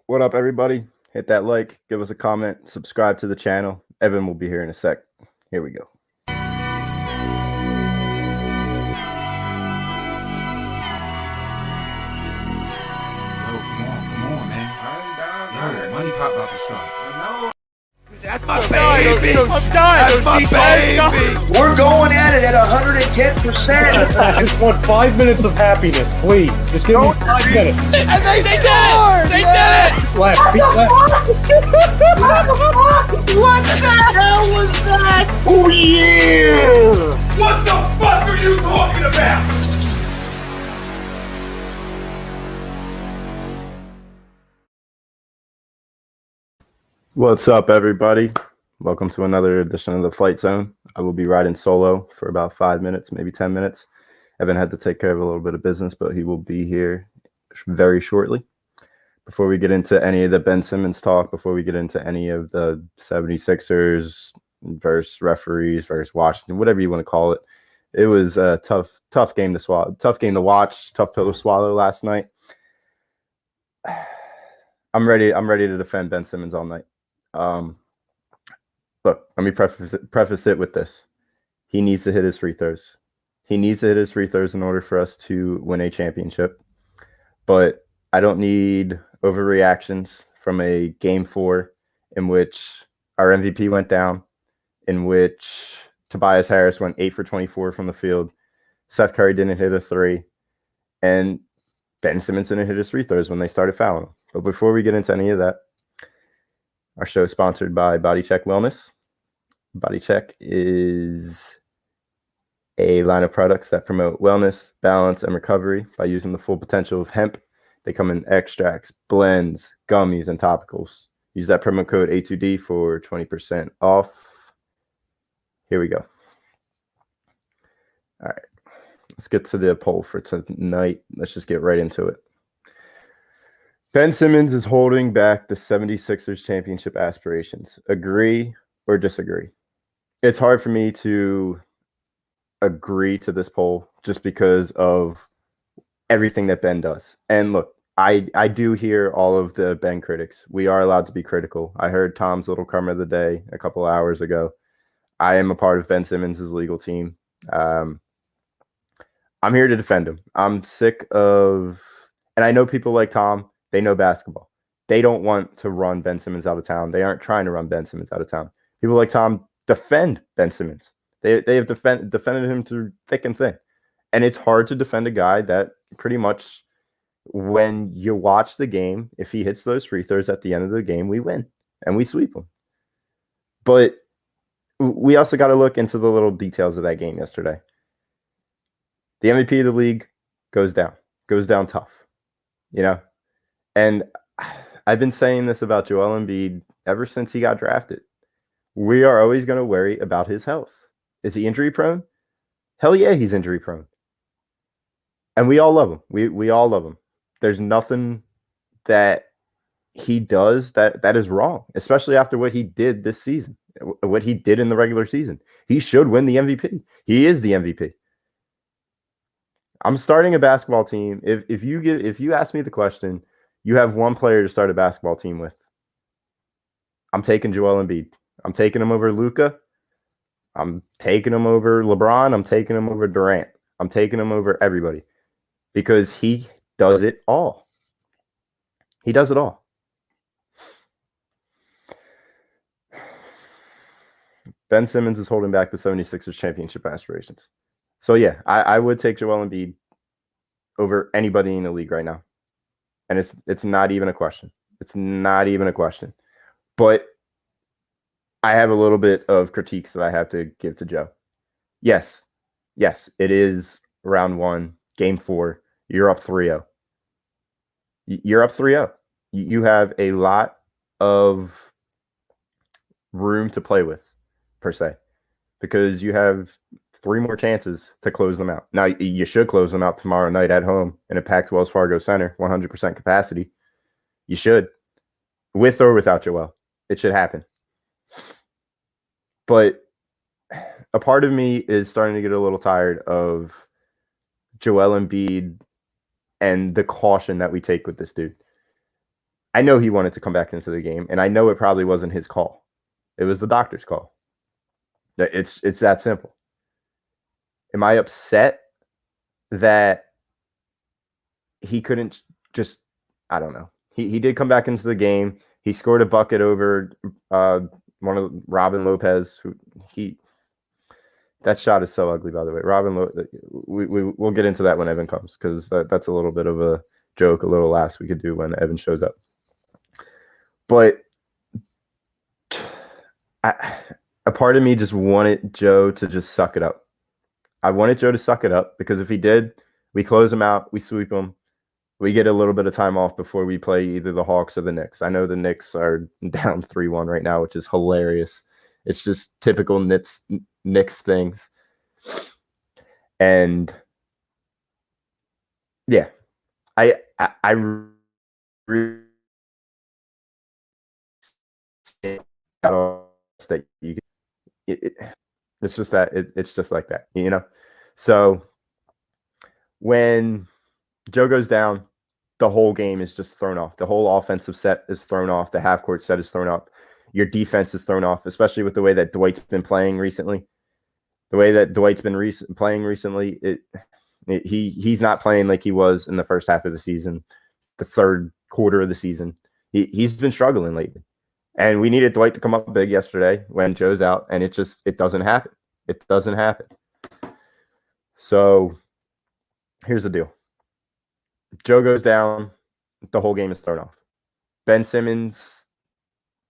What up, everybody? Hit that like, give us a comment, subscribe to the channel. Evan will be here in a sec. Here we go. Come on, man. Yo, Money Pop about to start. I know. That's my baby. I'm dying. That's my baby. We're going at it at 110%. I just want 5 minutes of happiness, please. Just give me 5 minutes. And they scored! They did it! Left, feet left. What the hell was that? Oh, yeah! What the fuck are you talking about? What's up, everybody? Welcome to another edition of the Flight Zone. I will be riding solo for about 5 minutes, maybe 10 minutes. Evan had to take care of a little bit of business, but he will be here very shortly. Before we get into any of the Ben Simmons talk, before we get into any of the 76ers versus referees versus Washington, whatever you want to call it, it was a tough game to swallow, tough game to watch, tough pill to swallow last night. I'm ready to defend Ben Simmons all night. Look, let me preface it with this. He needs to hit his free throws. He needs to hit his free throws in order for us to win a championship. But I don't need overreactions from a game 4 in which our MVP went down, in which Tobias Harris went 8 for 24 from the field. Seth Curry didn't hit a 3. And Ben Simmons didn't hit his free throws when they started fouling him. But before we get into any of that, our show is sponsored by Body Check Wellness. Body Check is a line of products that promote wellness, balance, and recovery by using the full potential of hemp. They come in extracts, blends, gummies, and topicals. Use that promo code A2D for 20% off. Here we go. All right. Let's get to the poll for tonight. Let's just get right into it. Ben Simmons is holding back the 76ers championship aspirations. Agree or disagree? It's hard for me to agree to this poll just because of everything that Ben does. And look, I do hear all of the Ben critics. We are allowed to be critical. I heard Tom's little karma of the day a couple of hours ago. I am a part of Ben Simmons' legal team. I'm here to defend him. I'm sick of, and I know people like Tom, they know basketball. They don't want to run Ben Simmons out of town. They aren't trying to run Ben Simmons out of town. People like Tom defend Ben Simmons. They have defended him through thick and thin. And it's hard to defend a guy that pretty much, when you watch the game, if he hits those free throws at the end of the game, we win and we sweep him. But we also got to look into the little details of that game yesterday. The MVP of the league goes down tough, you know? And I've been saying this about Joel Embiid ever since he got drafted. We are always going to worry about his health. Is he injury prone? Hell yeah, he's injury prone. And we all love him. We all love him. There's nothing that he does that is wrong, especially after what he did this season, what he did in the regular season. He should win the MVP. He is the MVP. I'm starting a basketball team. If you ask me the question, you have one player to start a basketball team with, I'm taking Joel Embiid. I'm taking him over Luka. I'm taking him over LeBron. I'm taking him over Durant. I'm taking him over everybody because he does it all. He does it all. Ben Simmons is holding back the 76ers championship aspirations. So, yeah, I would take Joel Embiid over anybody in the league right now. And it's not even a question. It's not even a question. But I have a little bit of critiques that I have to give to Joe. Yes, it is round 1, game 4. You're up 3-0. You're up 3-0. You have a lot of room to play with, per se, because you have 3 more chances to close them out. Now, you should close them out tomorrow night at home in a packed Wells Fargo Center, 100% capacity. You should, with or without Joel. It should happen. But a part of me is starting to get a little tired of Joel Embiid and the caution that we take with this dude. I know he wanted to come back into the game, and I know it probably wasn't his call. It was the doctor's call. It's that simple. Am I upset that he couldn't just, I don't know. He did come back into the game. He scored a bucket over one of Robin Lopez. That shot is so ugly, by the way. We'll get into that when Evan comes, because that's a little bit of a joke, a little laughs we could do when Evan shows up. But a part of me just wanted Joe to just suck it up. I wanted Joe to suck it up, because if he did, we close him out, we sweep him, we get a little bit of time off before we play either the Hawks or the Knicks. I know the Knicks are down 3-1 right now, which is hilarious. It's just typical Knicks things. And yeah, I really that you it's just that it's just like that, you know. So when Joe goes down, the whole game is just thrown off. The whole offensive set is thrown off. The half court set is thrown off. Your defense is thrown off, especially with the way that Dwight's been playing recently. The way that Dwight's been playing recently, he's not playing like he was in the first half of the season, the third quarter of the season. He's been struggling lately. And we needed Dwight to come up big yesterday when Joe's out, and it doesn't happen. It doesn't happen. So here's the deal. Joe goes down, the whole game is thrown off. Ben Simmons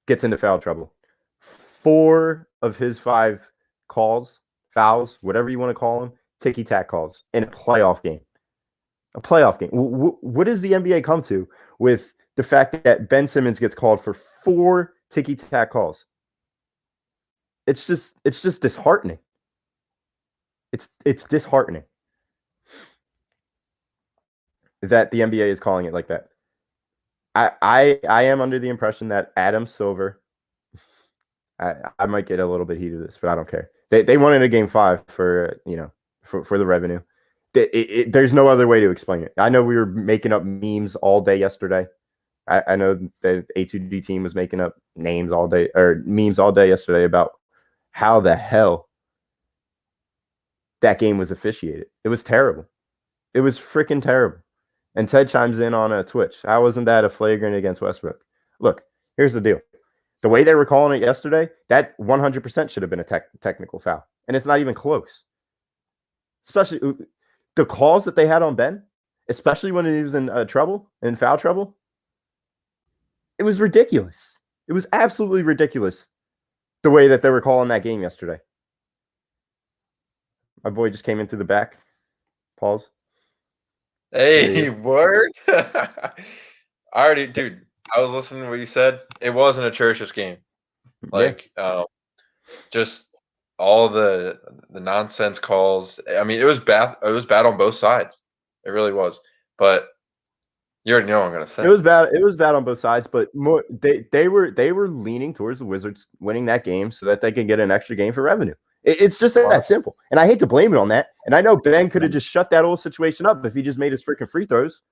gets into foul trouble. 4 of his 5 fouls, whatever you want to call them, ticky-tack calls in a playoff game. A playoff game. What does the NBA come to with the fact that Ben Simmons gets called for 4 ticky-tack calls? It's just disheartening. It's disheartening that the NBA is calling it like that. I am under the impression that Adam Silver, I might get a little bit heated of this, but I don't care. They wanted a game 5 for the revenue. There's no other way to explain it. I know we were making up memes all day yesterday. I know the A2D team was making up memes all day yesterday about how the hell that game was officiated. It was terrible. It was freaking terrible. And Ted chimes in on a Twitch. How wasn't that a flagrant against Westbrook? Look, here's the deal. The way they were calling it yesterday, that 100% should have been a technical foul. And it's not even close. Especially the calls that they had on Ben, especially when he was in foul trouble. It was ridiculous. It was absolutely ridiculous the way that they were calling that game yesterday. My boy just came into the back. Pause. Hey, word. I was listening to what you said. It was an atrocious game. Like, just all the nonsense calls. I mean, it was bad. It was bad on both sides. It really was. But you already know what I'm gonna say. It was bad. It was bad on both sides, but more they were leaning towards the Wizards winning that game so that they can get an extra game for revenue. It's just that simple. And I hate to blame it on that. And I know Ben could have just shut that whole situation up if he just made his freaking free throws.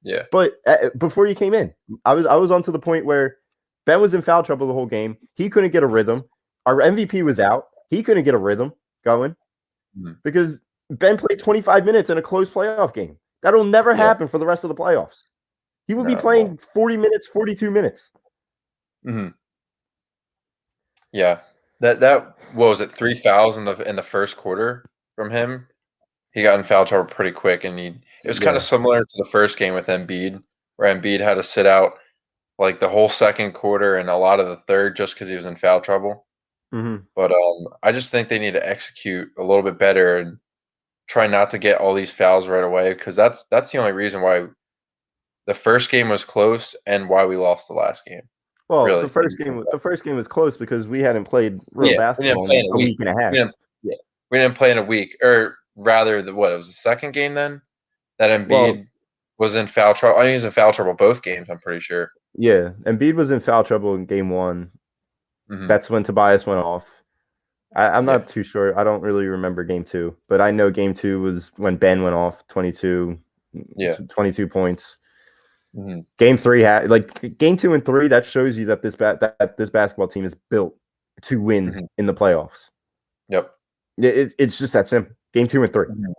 Yeah. But before you came in, I was on to the point where Ben was in foul trouble the whole game. He couldn't get a rhythm. Our MVP was out. He couldn't get a rhythm going because Ben played 25 minutes in a close playoff game. That'll never happen for the rest of the playoffs. He will be playing 40 minutes, 42 minutes. Mm-hmm. Yeah. That what was it? 3 fouls in the first quarter from him. He got in foul trouble pretty quick, and it was kind of similar to the first game with Embiid, where Embiid had to sit out like the whole second quarter and a lot of the third just because he was in foul trouble. Mm-hmm. But I just think they need to execute a little bit better and try not to get all these fouls right away, because that's the only reason why the first game was close and why we lost the last game. Well, really. the first game was close because we hadn't played real basketball in a week and a half. We didn't play in a week, or rather, it was the second game then that Embiid was in foul trouble. I mean, he was in foul trouble both games, I'm pretty sure. Yeah, Embiid was in foul trouble in game 1. Mm-hmm. That's when Tobias went off. I'm not too sure. I don't really remember game 2, but I know game 2 was when Ben went off 22 points. Mhm. Game 3 had game 2 and 3. That shows you that this basketball team is built to win Mhm. in the playoffs. Yep. It's just that simple. Game 2 and 3. Mhm.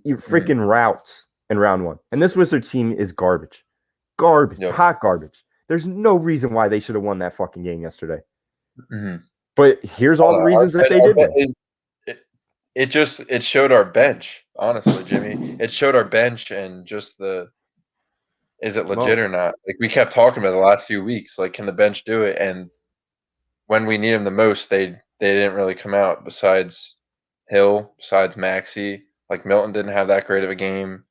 You freaking routes in round 1, and this Wizard team is garbage, Yep. hot garbage. There's no reason why they should have won that fucking game yesterday. Mhm. But here's all the reasons that they did win. It showed our bench, honestly, Jimmy. It showed our bench and just is it legit or not? Like we kept talking about the last few weeks. Like, can the bench do it? And when we need them the most, they didn't really come out. Besides Hill, besides Maxey, like Milton didn't have that great of a game.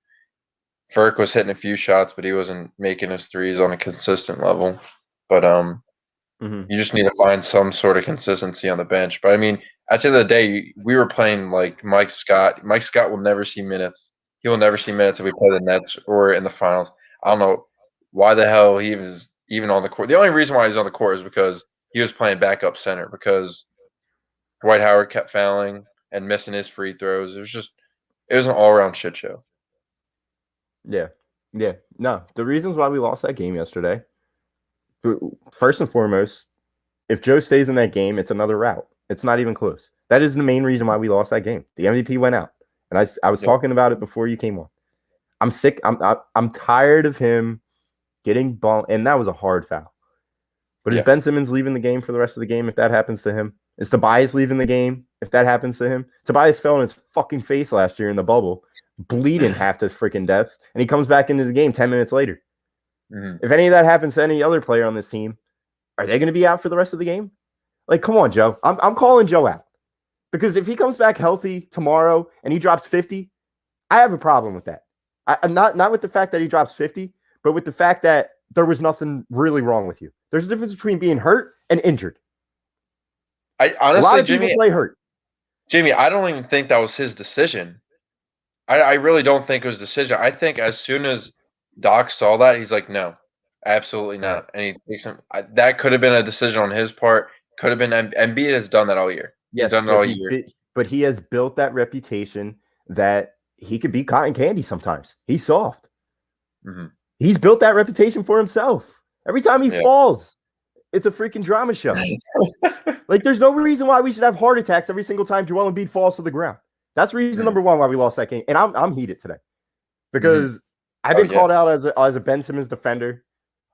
Ferk was hitting a few shots, but he wasn't making his threes on a consistent level. But you just need to find some sort of consistency on the bench. But I mean, at the end of the day, we were playing like Mike Scott. Mike Scott will never see minutes. He will never see minutes if we play the Nets or in the finals. I don't know why the hell he was even on the court. The only reason why he was on the court is because he was playing backup center because Dwight Howard kept fouling and missing his free throws. It was an all around shit show. Yeah. No, the reasons why we lost that game yesterday. First and foremost, if Joe stays in that game, it's another route. It's not even close. That is the main reason why we lost that game. The MVP went out, and I was talking about it before you came on. I'm sick. I'm tired of him getting bumped, and that was a hard foul. But is Ben Simmons leaving the game for the rest of the game if that happens to him? Is Tobias leaving the game if that happens to him? Tobias fell on his fucking face last year in the bubble, bleeding half to freaking death, and he comes back into the game 10 minutes later. If any of that happens to any other player on this team, are they going to be out for the rest of the game? Like, come on, Joe. I'm calling Joe out. Because if he comes back healthy tomorrow and he drops 50, I have a problem with that. Not with the fact that he drops 50, but with the fact that there was nothing really wrong with you. There's a difference between being hurt and injured. I honestly, a lot of Jimmy, people play hurt. Jimmy, I don't even think that was his decision. I really don't think it was a decision. I think as soon as Doc saw that, he's like, no, absolutely not. And he takes him. That could have been a decision on his part. Could have been. Embiid has done that all year. He's done it all year. But he has built that reputation that he could be cotton candy sometimes. He's soft. He's built that reputation for himself. Every time he falls, it's a freaking drama show. Like, there's no reason why we should have heart attacks every single time Joel Embiid falls to the ground. That's reason number one why we lost that game. And I'm heated today because I've been called out as a Ben Simmons defender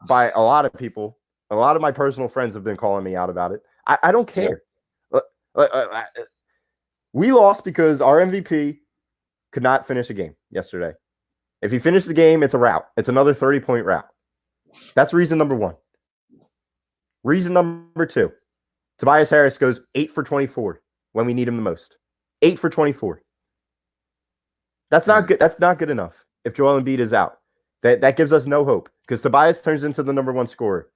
by a lot of people. A lot of my personal friends have been calling me out about it. I don't care. We lost because our MVP could not finish a game yesterday. If he finished the game, it's a rout. It's another 30-point rout. That's reason number one. Reason number two, Tobias Harris goes 8 for 24 when we need him the most. 8 for 24. That's not good. That's not good enough if Joel Embiid is out. That gives us no hope because Tobias turns into the number one scorer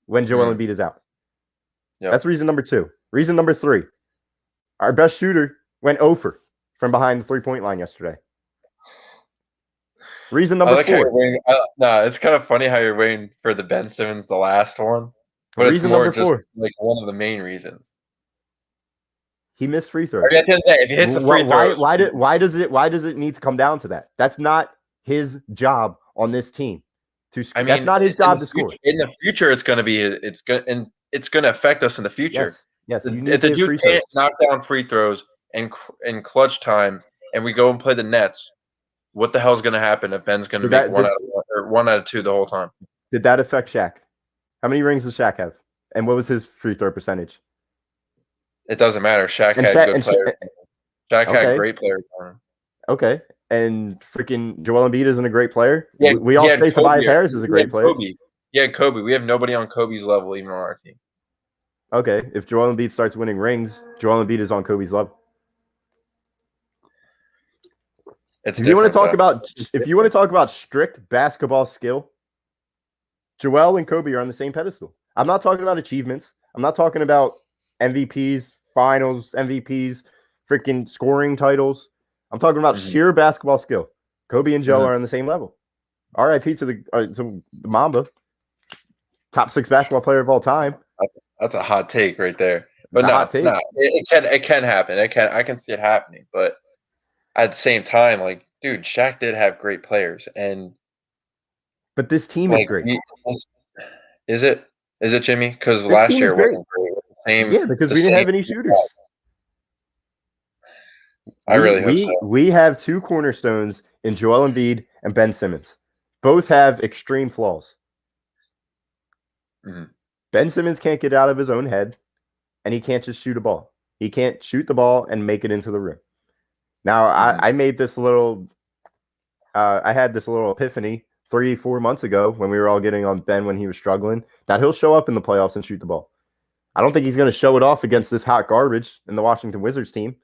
when Joel Embiid is out. That's reason number two. Reason number three, our best shooter went 0 for from behind the three-point line yesterday. Reason number four. It's kind of funny how you're waiting for the Ben Simmons, the last one. But reason it's more number just four. like one of the main reasons. He missed free throws. Or at the end of the day, if he hits the free throws, why does it need to come down to that? That's not his job on this team. That's not his job to score. In the future, it's going to affect us in the future. Yes. If the dude can't knock down free throws in clutch time, and we go and play the Nets, what the hell is going to happen if Ben's going to make one out of two the whole time? Did that affect Shaq? How many rings does Shaq have? And what was his free throw percentage? It doesn't matter. Shaq had good players. Shaq had great players on him. Okay. And freaking Joel Embiid isn't a great player? Yeah, we all say Tobias Harris is a great player. Yeah, Kobe. We have nobody on Kobe's level even on our team. Okay. If Joel Embiid starts winning rings, Joel Embiid is on Kobe's level. If you want to talk about strict basketball skill, Joel and Kobe are on the same pedestal. I'm not talking about achievements. I'm not talking about MVPs, finals MVPs, freaking scoring titles. I'm talking about sheer basketball skill. Kobe and Joe are on the same level. RIP to the Mamba, top 6 basketball player of all time. That's a hot take right there. But it can happen. I can see it happening. But at the same time, like, dude, Shaq did have great players, and But this team is great. Is it Jimmy? Because This last team year is it great. wasn't great. Same, Yeah, because the we didn't same have any shooters. I really hope so. We have two cornerstones in Joel Embiid and Ben Simmons. Both have extreme flaws. Mhm. Ben Simmons can't get out of his own head, and he can't just shoot a ball. He can't shoot the ball and make it into the rim. Now, I made this little I had this little epiphany 3-4 months ago when we were all getting on Ben when he was struggling, that he'll show up in the playoffs and shoot the ball. I don't think he's going to show it off against this hot garbage in the Washington Wizards team.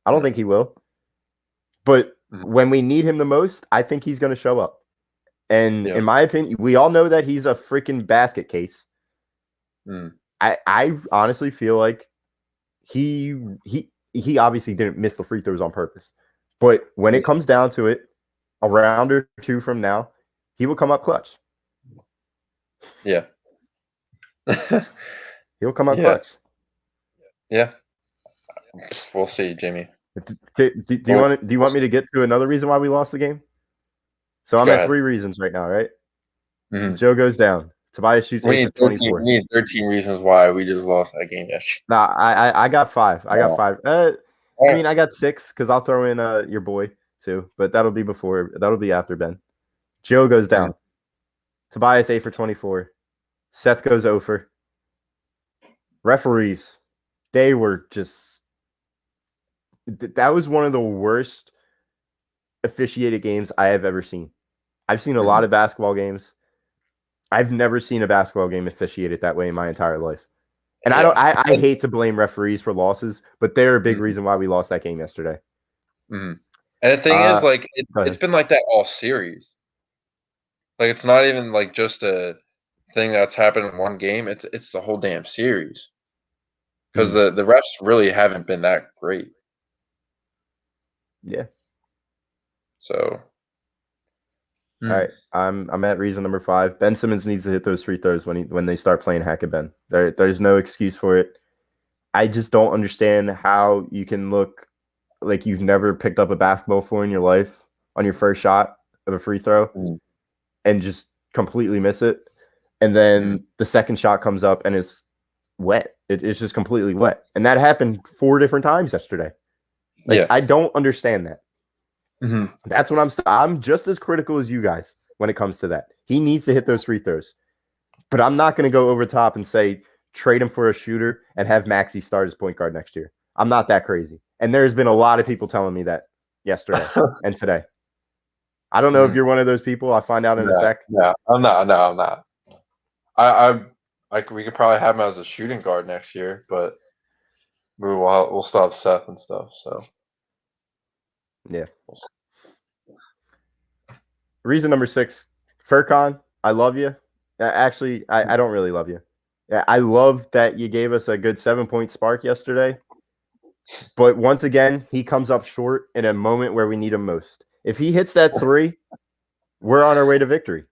I don't think he will. But when we need him the most, I think he's going to show up. And in my opinion, we all know that he's a freaking basket case. I honestly feel like he obviously didn't miss the free throws on purpose. But when it comes down to it, a round or two from now, he will come up clutch. Yeah. He'll come up clutch. Yeah. We'll see, Jimmy. Do you want me to get to another reason why we lost the game? So I'm at 3 reasons right now, right? Joe goes down. Tobias shoots 8 for 24. We need 13 reasons why we just lost that game yesterday. Nah, I got 5. I got 5. I mean, I got 6 because I'll throw in your boy too, but that'll be after Ben. Joe goes down. Tobias 8 for 24. Seth goes over. Referees, they were just. That was one of the worst officiated games I have ever seen. I've seen a lot of basketball games. I've never seen a basketball game officiated that way in my entire life. And I hate to blame referees for losses, but they're a big reason why we lost that game yesterday. And the thing is, like, it's been like that all series. Like, it's not even like just a thing that's happened in one game. It's the whole damn series. Because the refs really haven't been that great. Yeah. So. All right, I'm at reason number 5. Ben Simmons needs to hit those free throws when they start playing hack at Ben. There's no excuse for it. I just don't understand how you can look like you've never picked up a basketball before in your life on your first shot of a free throw and just completely miss it. And then the second shot comes up and it's wet. It's just completely wet. And that happened 4 different times yesterday. I don't understand that. That's what I'm just as critical as you guys when it comes to that. He needs to hit those free throws. But I'm not going to go over top and say trade him for a shooter and have Maxey start as point guard next year. I'm not that crazy. And there's been a lot of people telling me that yesterday and today. I don't know if you're one of those people. I'll find out in a sec. Yeah, I'm not. No, I'm not. We could probably have him as a shooting guard next year, but we'll stop Seth and stuff. So yeah. Reason number 6, Furkan, I love you. Actually, I don't really love you. I love that you gave us a good 7-point spark yesterday. But once again, he comes up short in a moment where we need him most. If he hits that 3, we're on our way to victory.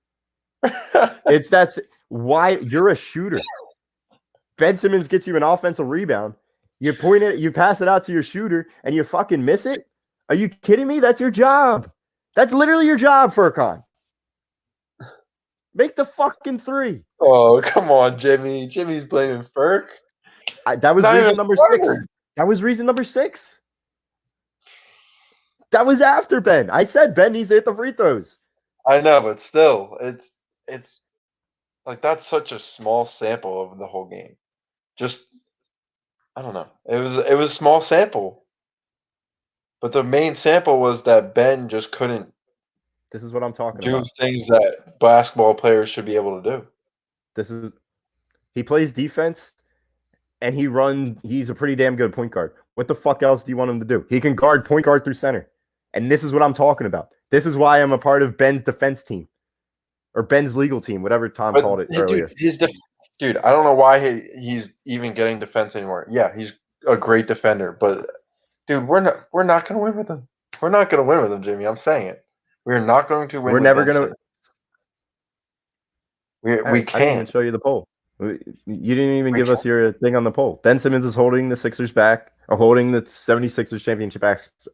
That's why you're a shooter. Ben Simmons gets you an offensive rebound. You point it, you pass it out to your shooter, and you fucking miss it? Are you kidding me? That's your job. That's literally your job, Furkan. Make the fucking 3. Oh, come on, Jimmy. Jimmy's blaming Furk. That was reason number 6. That was reason number 6. That was after Ben. I said Ben needs to hit the free throws. I know, but still, it's like that's such a small sample of the whole game. Just I don't know. It was a small sample. But the main sample was that Ben just couldn't This is what I'm talking do about. things that basketball players should be able to do. He plays defense and he's a pretty damn good point guard. What the fuck else do you want him to do? He can guard point guard through center. And this is what I'm talking about. This is why I'm a part of Ben's defense team. Or Ben's legal team, whatever Tom called it earlier. Dude, I don't know why he's even getting defense anymore. Yeah, he's a great defender, but dude, we're not going to win with him. We're not going to win with him, Jimmy. I'm saying it. We're not going to win. We're never going to. We can't. I didn't even show you the poll. You didn't even give us your thing on the poll. Ben Simmons is holding the Sixers back, or holding the 76ers championship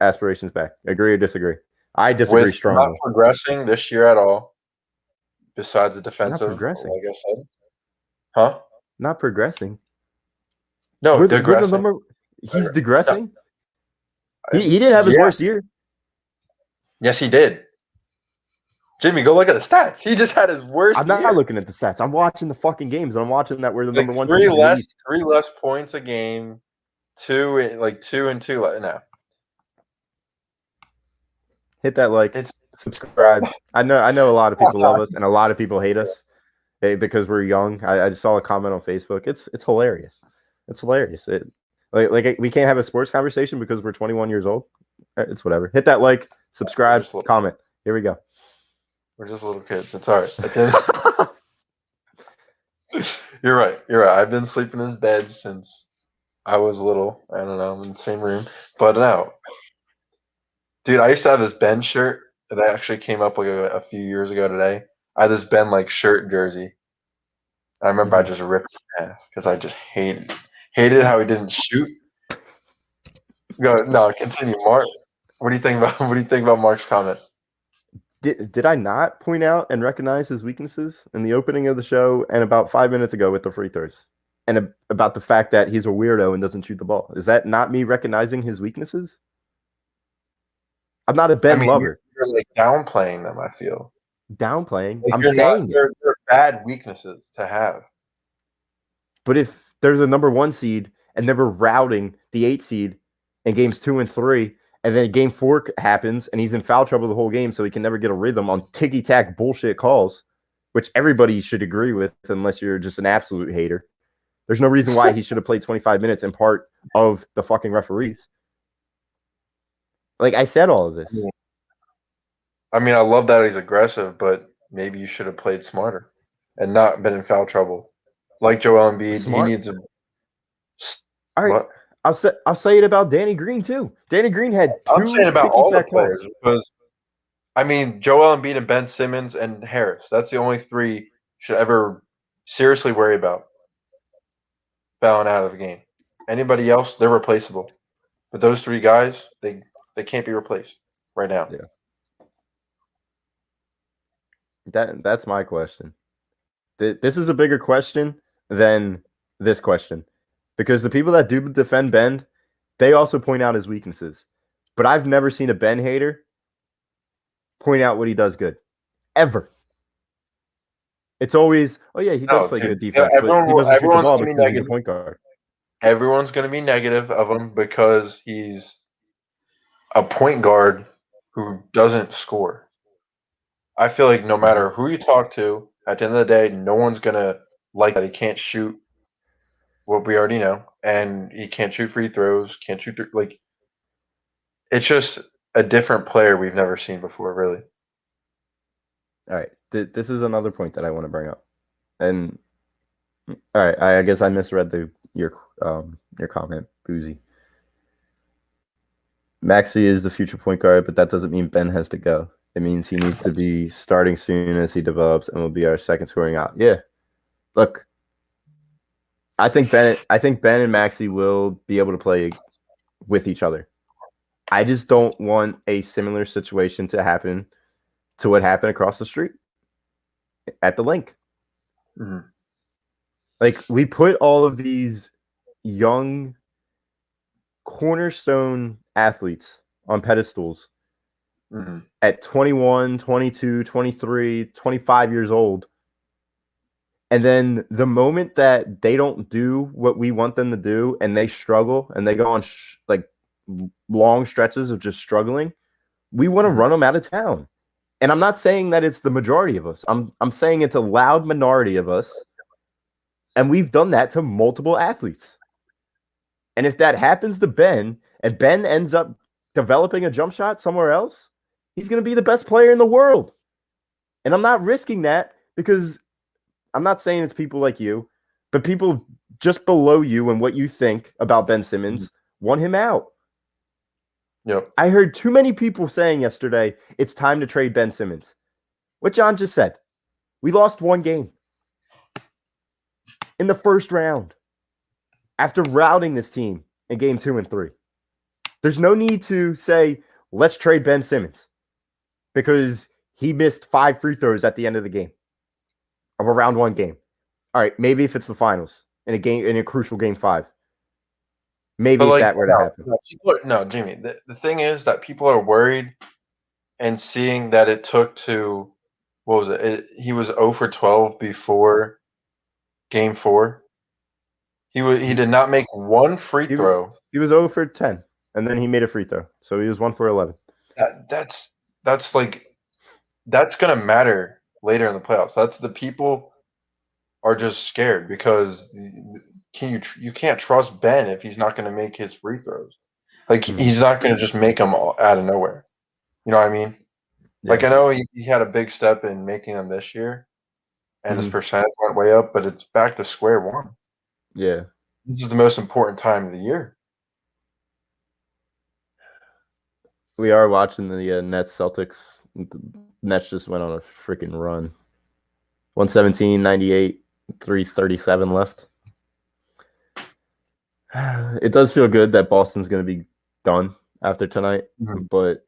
aspirations back. Agree or disagree? I disagree strongly. Not progressing this year at all. besides the defensive, progressing. like I said. Huh? Not progressing. No, We're the digressing. number. He's digressing. No. He didn't have his Yeah. worst year. Yes, he did. Jimmy, go look at the stats. He just had his worst I'm not year. looking at the stats. I'm watching the fucking games. And I'm watching that we're the Like number one three team in the less, East. 3 less points a game. 2 and 2. No, Hit that like, it's subscribe. I know a lot of people love us and a lot of people hate us because we're young. I just saw a comment on Facebook. It's hilarious. It's hilarious. Like we can't have a sports conversation because we're 21 years old. It's whatever. Hit that like, subscribe, comment. Here we go. we're just little kids. It's all right. You're right. I've been sleeping in his bed since I was little. I don't know. I'm in the same room. But no. Dude, I used to have this Ben shirt that actually came up like a few years ago today. I had this Ben like shirt jersey. I remember I just ripped it in half because I just hated how he didn't shoot. Continue, Mark. What do you think about Mark's comment? Did I not point out and recognize his weaknesses in the opening of the show and about 5 minutes ago with the free throws? And about the fact that he's a weirdo and doesn't shoot the ball. Is that not me recognizing his weaknesses? I'm not a Ben lover. You're like downplaying them, I feel. Downplaying? Like I'm saying they're bad weaknesses to have. But if there's a number 1 seed and they were routing the 8 seed in games 2 and 3, and then game 4 happens and he's in foul trouble the whole game, so he can never get a rhythm on ticky-tack bullshit calls, which everybody should agree with unless you're just an absolute hater. There's no reason why he should have played 25 minutes in part of the fucking referees. Like, I said all of this. I mean, I love that he's aggressive, but maybe you should have played smarter and not been in foul trouble. Like Joel Embiid, Smart? he needs a. All right. What? I'll say it about Danny Green too. Danny Green had 2 I'm saying about all the ticky-tack players calls. because, I mean, Joel Embiid and Ben Simmons and Harris. That's the only 3 you should ever seriously worry about fouling out of the game. Anybody else, they're replaceable. But those 3 guys, they can't be replaced right now. Yeah. That's my question. This is a bigger question than this question. Because the people that do defend Ben, they also point out his weaknesses. But I've never seen a Ben hater point out what he does good. Ever. It's always, oh yeah, he does play good defense, but he doesn't shoot the ball because he's a point guard. Everyone's going to be negative of him because he's a point guard who doesn't score. I feel like no matter who you talk to, at the end of the day, no one's going to like that he can't shoot what we already know, and he can't shoot free throws, can't shoot like. It's just a different player we've never seen before, really. All right, this is another point that I want to bring up, and all right, I guess I misread your comment, Boozy. Maxey is the future point guard, but that doesn't mean Ben has to go. It means he needs to be starting soon as he develops and will be our second scoring out. Yeah, look. I think Ben and Maxey will be able to play with each other. I just don't want a similar situation to happen to what happened across the street at the link. Mm-hmm. Like, we put all of these young cornerstone athletes on pedestals at 21, 22, 23, 25 years old. And then the moment that they don't do what we want them to do and they struggle and they go on long stretches of just struggling, we want to run them out of town. And I'm not saying that it's the majority of us. I'm saying it's a loud minority of us. And we've done that to multiple athletes. And if that happens to Ben and Ben ends up developing a jump shot somewhere else, he's going to be the best player in the world. And I'm not risking that because I'm not saying it's people like you, but people just below you and what you think about Ben Simmons want him out. Yep. I heard too many people saying yesterday, it's time to trade Ben Simmons. What John just said. We lost 1 game in the first round after routing this team in game 2 and 3. There's no need to say, let's trade Ben Simmons because he missed 5 free throws at the end of the game. of a round 1 game. All right, maybe if it's the finals in a crucial game 5. Maybe But if that were to happen. Jimmy. The thing is that people are worried and seeing that it took to what was it? He was 0 for 12 before game 4. He did not make one free throw. He was 0 for 10, and then he made a free throw, so he was 1 for 11. That's gonna matter later in the playoffs. That's the people are just scared because you can't trust Ben if he's not gonna make his free throws. Like he's not gonna just make them all out of nowhere. You know what I mean? Yeah. Like I know he had a big step in making them this year, and his percentage went way up, but it's back to square one. Yeah. This is the most important time of the year. We are watching the Nets Celtics. The Nets just went on a freaking run. 117-98, 3:37 left. It does feel good that Boston's going to be done after tonight, but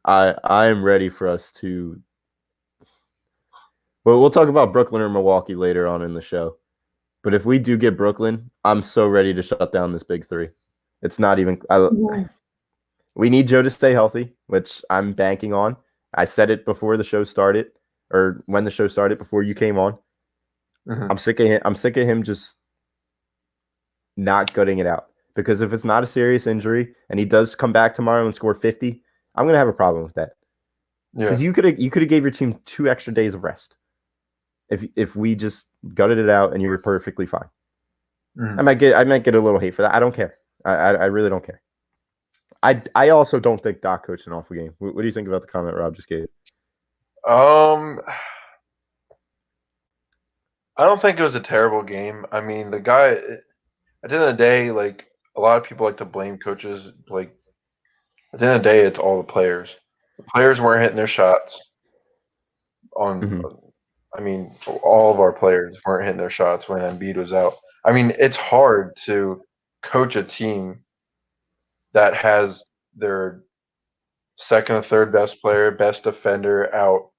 I am ready for us to. Well, we'll talk about Brooklyn or Milwaukee later on in the show. But if we do get Brooklyn, I'm so ready to shut down this big 3. It's not even. We need Joe to stay healthy, which I'm banking on. I said it before the show started, or when the show started, before you came on. I'm sick of him. I'm sick of him just not gutting it out. Because if it's not a serious injury and he does come back tomorrow and score 50, I'm gonna have a problem with that. Because you could have gave your team 2 extra days of rest. If we just gutted it out and you were perfectly fine. I might get a little hate for that. I don't care. I really don't care. I also don't think Doc coached an awful game. What do you think about the comment Rob just gave? I don't think it was a terrible game. I mean, the guy, at the end of the day, like, a lot of people like to blame coaches. Like, at the end of the day, it's all the players. The players weren't hitting their shots. I mean, all of our players weren't hitting their shots when Embiid was out. I mean, it's hard to coach a team that has their second or third best player, best defender out,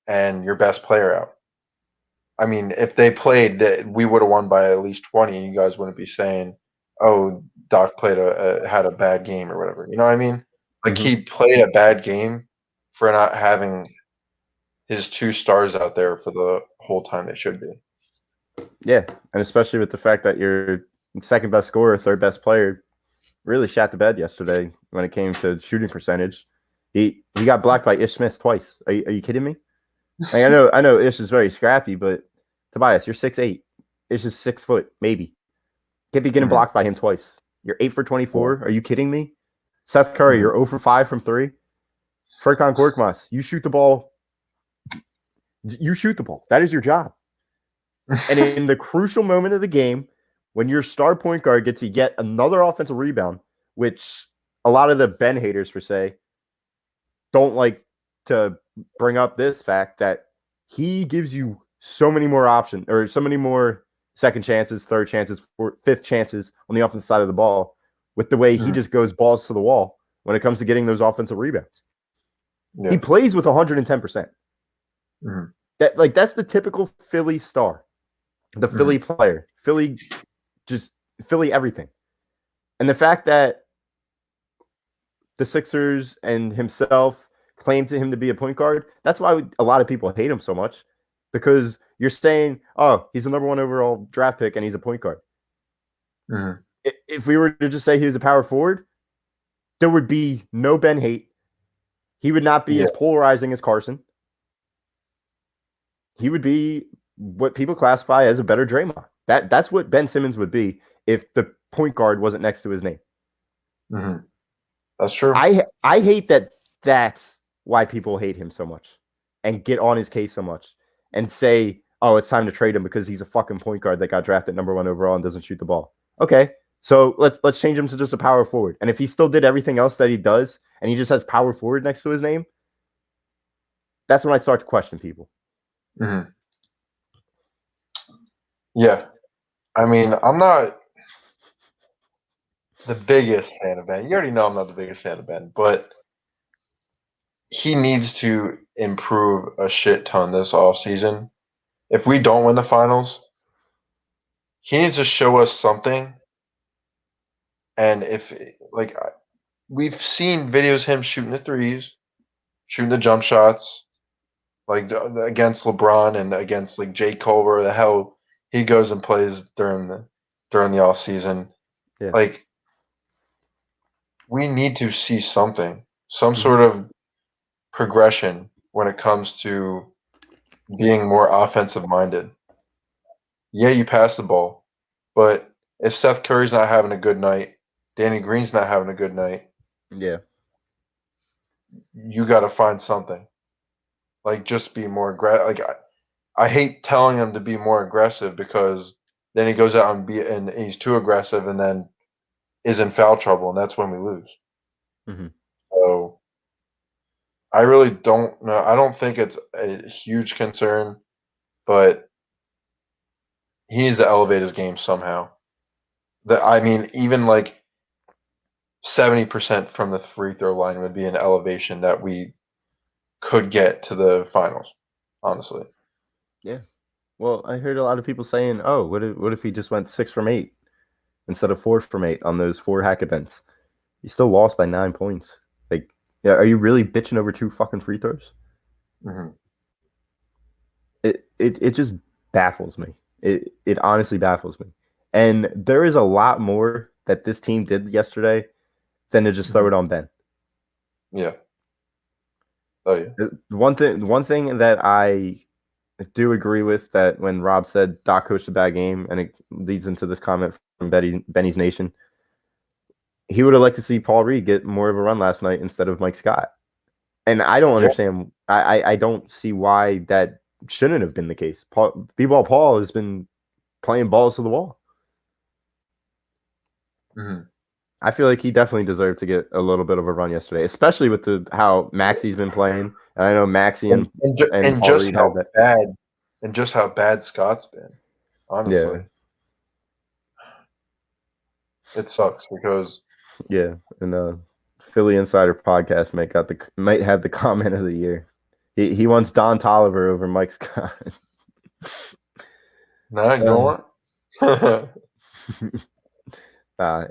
and your best player out. I mean, if they played, we would have won by at least 20. You guys wouldn't be saying, "Oh, Doc had a bad game" or whatever. You know what I mean? Like he played a bad game for not having his 2 stars out there for the whole time they should be. Yeah, and especially with the fact that your second best scorer, third best player, really shat the bed yesterday when it came to shooting percentage. He got blocked by Ish Smith twice. Are you kidding me? Like, I know Ish is very scrappy, but Tobias, you're 6'8". Ish is 6 foot, maybe. Can't be getting blocked by him twice. You're 8 for 24. Are you kidding me? Seth Curry, you're 0 for 5 from 3. Furkan Korkmaz, you shoot the ball. You shoot the ball. That is your job. And in the crucial moment of the game, when your star point guard gets to yet another offensive rebound, which a lot of the Ben haters per se don't like to bring up this fact that he gives you so many more options or so many more second chances, third chances, fifth chances on the offensive side of the ball with the way he just goes balls to the wall when it comes to getting those offensive rebounds. Yeah. He plays with 110%. That's the typical Philly star, the Philly player, Philly everything. And the fact that the Sixers and himself claim to him to be a point guard, that's why a lot of people hate him so much, because you're saying, oh, he's the number 1 overall draft pick and he's a point guard. If we were to just say he was a power forward, there would be no Ben hate. He would not be as polarizing as Carson. He would be what people classify as a better Draymond. That's what Ben Simmons would be if the point guard wasn't next to his name. That's true. I hate that. That's why people hate him so much and get on his case so much and say, oh, it's time to trade him because he's a fucking point guard that got drafted number 1 overall and doesn't shoot the ball. Okay, so let's change him to just a power forward. And if he still did everything else that he does and he just has power forward next to his name, that's when I start to question people. Yeah. I mean, I'm not the biggest fan of Ben. You already know I'm not the biggest fan of Ben, but he needs to improve a shit ton this offseason if we don't win the finals, he needs to show us something. And if like we've seen videos of him shooting the threes, shooting the jump shots, like against LeBron and against like J. Cole, where the hell he goes and plays during the off season. Yeah. Like we need to see something, some sort of progression when it comes to being more offensive minded. Yeah, you pass the ball, but if Seth Curry's not having a good night, Danny Green's not having a good night, Yeah. you got to find something. Like just be more aggressive. Like I hate telling him to be more aggressive because then he goes out and he's too aggressive and then is in foul trouble, and that's when we lose. Mhm. So I really don't know. I don't think it's a huge concern, but he needs to elevate his game somehow. I mean, even like 70% from the free throw line would be an elevation that we could get to the finals, honestly. Yeah. Well, I heard a lot of people saying, "Oh, what if he just went 6 from 8 instead of 4 from 8 on those 4 hack events? You still lost by 9 points. Like, yeah, are you really bitching over 2 fucking free throws?" Mm-hmm. It just baffles me. It honestly baffles me. And there is a lot more that this team did yesterday than to just throw it on Ben. Yeah. Oh yeah. One thing that I do agree with, that when Rob said Doc coached a bad game, and it leads into this comment from Benny's Nation, he would have liked to see Paul Reed get more of a run last night instead of Mike Scott. And I don't understand. I don't see why that shouldn't have been the case. B-Ball Paul has been playing balls to the wall. Mm-hmm. I feel like he definitely deserved to get a little bit of a run yesterday, especially with how Maxi's been playing. And I know Maxi and Paul just Reed how had that. bad and just how bad Scott's been. Honestly, it sucks because And Philly Insider Podcast might have the comment of the year. He wants Don Tolliver over Mike Scott. no, you know what?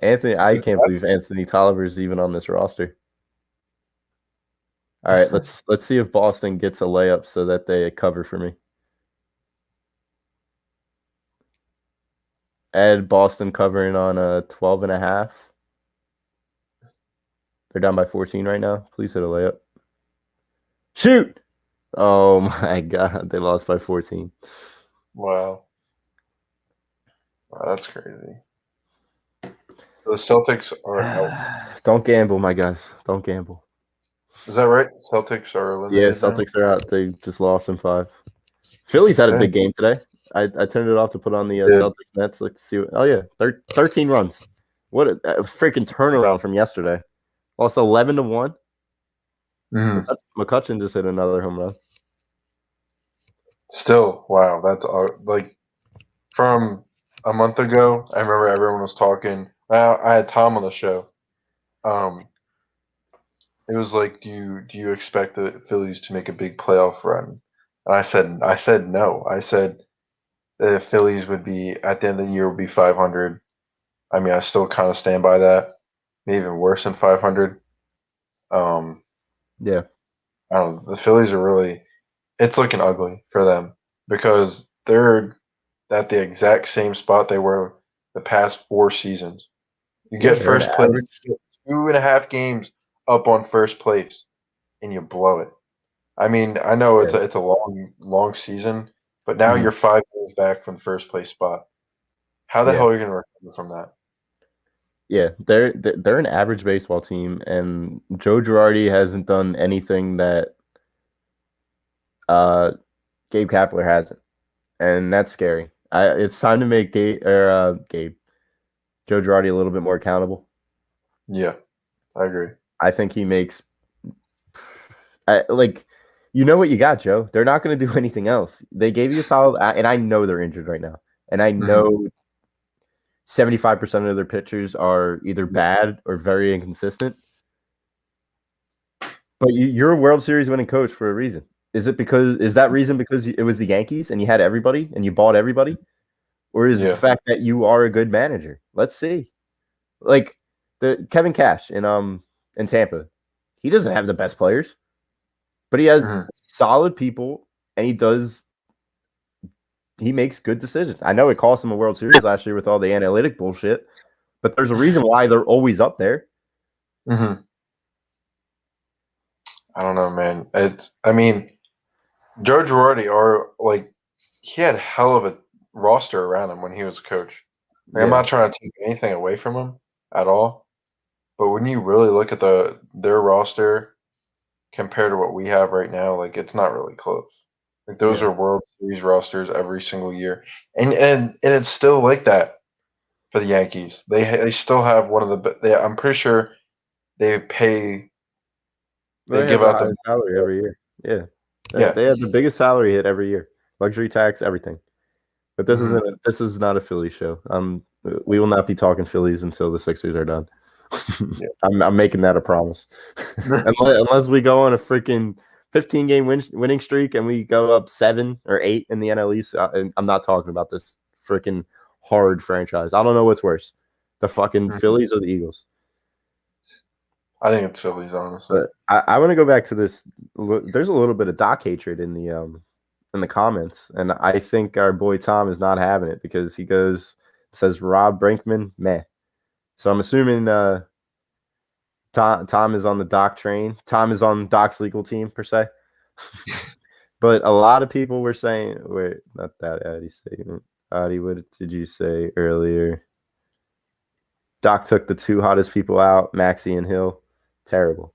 Anthony, I can't believe Anthony Tolliver's even on this roster. All right, let's see if Boston gets a layup so that they cover for me. Ed, Boston covering on a 12.5. They're down by 14 right now. Please hit a layup. Shoot! Oh my God, they lost by 14. Wow, that's crazy. The Celtics are out. Don't gamble, my guys. Don't gamble. Is that right? Celtics are eliminated. Yeah, Celtics are out. They just lost in 5. Philly's had a big game today. I turned it off to put on the Celtics Nets. Let's see. 13 runs. What a freaking turnaround from yesterday. Lost 11-1. Mm-hmm. McCutcheon just hit another home run. Still, wow, that's like from a month ago. I remember everyone was talking. I had Tom on the show. It was like, do you expect the Phillies to make a big playoff run? And I said no. I said the Phillies would be at the end of the year would be 500. I mean, I still kind of stand by that. Maybe even worse than 500. Yeah. I don't know. The Phillies are really, it's looking ugly for them because they're at the exact same spot they were the past 4 seasons. You get first place, 2.5 games up on first place, and you blow it. I mean, I know it's a long season, but now you're 5 games back from the first place spot. How the hell are you going to recover from that? Yeah, they're an average baseball team, and Joe Girardi hasn't done anything that Gabe Kapler hasn't, and that's scary. It's time to make Joe Girardi a little bit more accountable. Yeah, I agree. I think he makes you know what you got, Joe. They're not going to do anything else. They gave you a solid, and I know they're injured right now, and I know 75% of their pitchers are either bad or very inconsistent. But you're a World Series winning coach for a reason. Is that reason because it was the Yankees and you had everybody and you bought everybody? Or is it the fact that you are a good manager? Let's see. Like the Kevin Cash in Tampa, he doesn't have the best players, but he has solid people and he makes good decisions. I know it cost him a World Series last year with all the analytic bullshit, but there's a reason why they're always up there. I don't know, man. I mean, Joe Girardi he had hell of a roster around him when he was a coach. I'm not trying to take anything away from him at all, but when you really look at their roster compared to what we have right now, like it's not really close. Like those are World Series rosters every single year, and it's still like that for the Yankees. They still have one of the. I'm pretty sure they pay. They give out the salary every year. Yeah, they have the biggest salary hit every year, luxury tax, everything. But this this is not a Philly show. We will not be talking Phillies until the Sixers are done. I'm making that a promise. unless we go on a freaking 15-game winning streak and we go up 7 or 8 in the NL East, I'm not talking about this freaking hard franchise. I don't know what's worse, the fucking Phillies or the Eagles. I think it's Phillies, honestly. But I want to go back to this. There's a little bit of Doc hatred in the comments, and I think our boy Tom is not having it because he says Rob Brinkman, meh. So I'm assuming Tom is on the Doc train. Tom is on Doc's legal team per se. But a lot of people were saying, wait, not that Addy statement. Addy, what did you say earlier? Doc took the 2 hottest people out, Maxey and Hill. Terrible.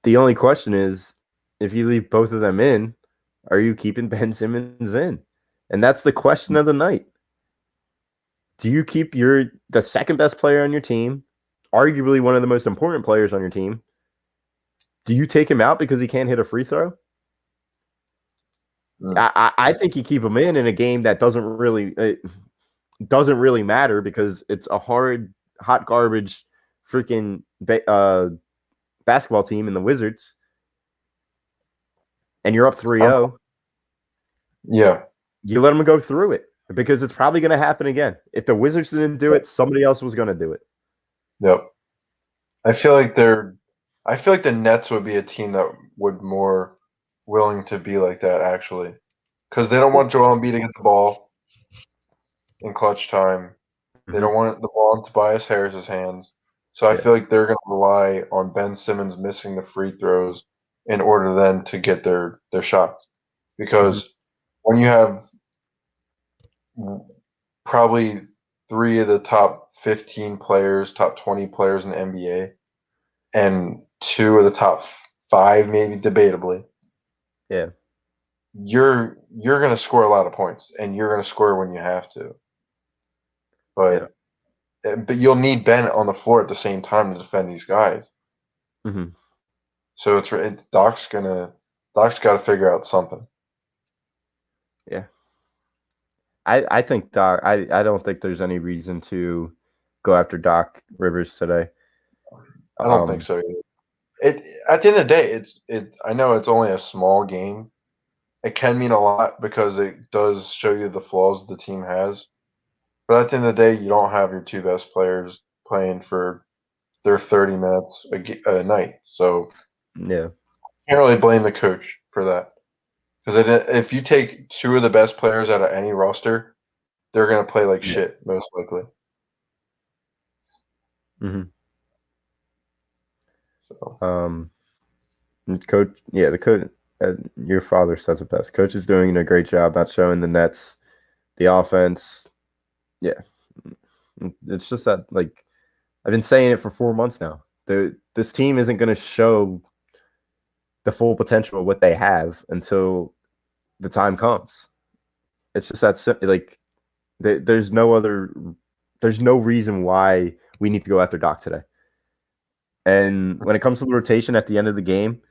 The only question is, if you leave both of them in, are you keeping Ben Simmons in? And that's the question of the night. Do you keep the second best player on your team, arguably one of the most important players on your team? Do you take him out because he can't hit a free throw? I think you keep him in a game that doesn't really matter because it's a hot garbage freaking basketball team in the Wizards, and you're up 3-0. Yeah. You let them go through it because it's probably going to happen again. If the Wizards didn't do it, somebody else was going to do it. Yep. I feel like the Nets would be a team that would more willing to be like that, actually, because they don't want Joel Embiid to get the ball in clutch time. They don't want the ball in Tobias Harris's hands. So I feel like they're going to rely on Ben Simmons missing the free throws in order then to get their shots. Because when you have probably 3 of the top 15 players, top 20 players in the NBA, and 2 of the top 5, maybe debatably, you're going to score a lot of points, and you're going to score when you have to. But you'll need Ben on the floor at the same time to defend these guys. So Doc's got to figure out something. Yeah, I think Doc. I don't think there's any reason to go after Doc Rivers today. I don't think so either. At the end of the day, I know it's only a small game. It can mean a lot because it does show you the flaws the team has. But at the end of the day, you don't have your 2 best players playing for their 30 minutes a night. So you can't really blame the coach for that. Because if you take 2 of the best players out of any roster, they're going to play like shit, most likely. So. Coach, the coach, your father says it best. Coach is doing a great job not showing the Nets, the offense. Yeah, it's just that, like, I've been saying it for 4 months now. This team isn't going to show the full potential of what they have until the time comes. It's just that, like, there's no reason why we need to go after Doc today. And when it comes to the rotation at the end of the game,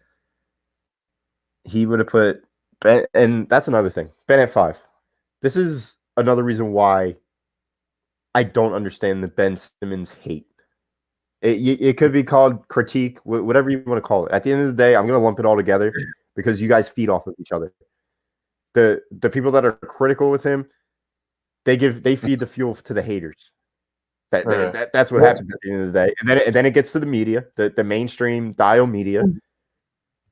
he would have put Ben, and that's another thing. Ben at 5. This is another reason why I don't understand the Ben Simmons hate. It could be called critique, whatever you want to call it. At the end of the day, I'm going to lump it all together because you guys feed off of each other. The people that are critical with him, they feed the fuel to the haters. That's what happens at the end of the day. And then it gets to the media, the mainstream dial media,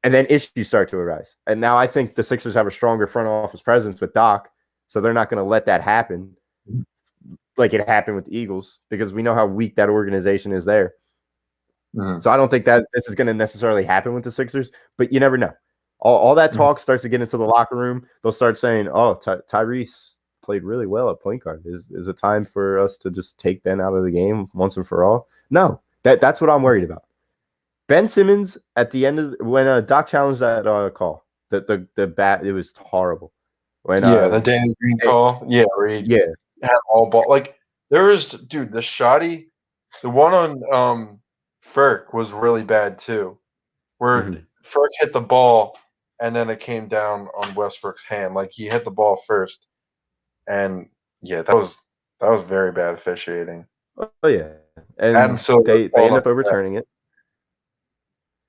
and then issues start to arise. And now I think the Sixers have a stronger front office presence with Doc, so they're not going to let that happen like it happened with the Eagles, because we know how weak that organization is there. So I don't think that this is going to necessarily happen with the Sixers, but you never know. All that talk starts to get into the locker room. They'll start saying, "Oh, Tyrese played really well at point guard. Is it time for us to just take Ben out of the game once and for all?" No, that's what I'm worried about. Ben Simmons at the end of when Doc challenged that call, the bat, it was horrible. When the Danny Green call, where he had all ball. Like there was, dude, the one on Ferk was really bad too, where Ferk hit the ball and then it came down on Westbrook's hand. Like he hit the ball first, and that was very bad officiating. Oh yeah, and they end up overturning it.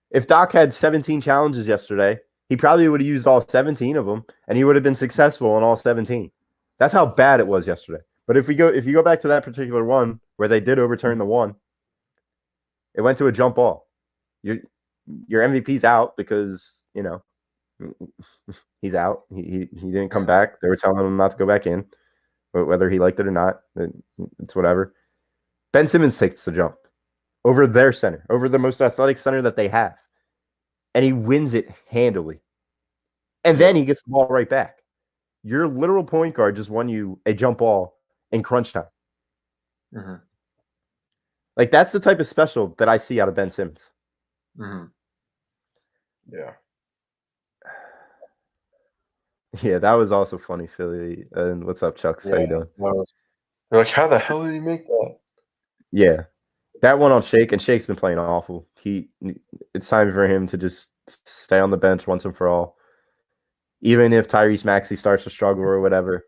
If Doc had 17 challenges yesterday, he probably would have used all 17 of them, and he would have been successful in all 17. That's how bad it was yesterday. But if you go back to that particular one where they did overturn the one, it went to a jump ball. Your MVP's out because he's out. He didn't come back. They were telling him not to go back in, but whether he liked it or not, it's whatever. Ben Simmons takes the jump over their center, over the most athletic center that they have. And he wins it handily. And then he gets the ball right back. Your literal point guard just won you a jump ball in crunch time. Like, that's the type of special that I see out of Ben Simmons. Yeah. Yeah, that was also funny, Philly. And what's up, Chuck? How you doing? They're like, how the hell did he make that? Yeah. That one on Shake, and Shake's been playing awful. It's time for him to just stay on the bench once and for all. Even if Tyrese Maxey starts to struggle or whatever,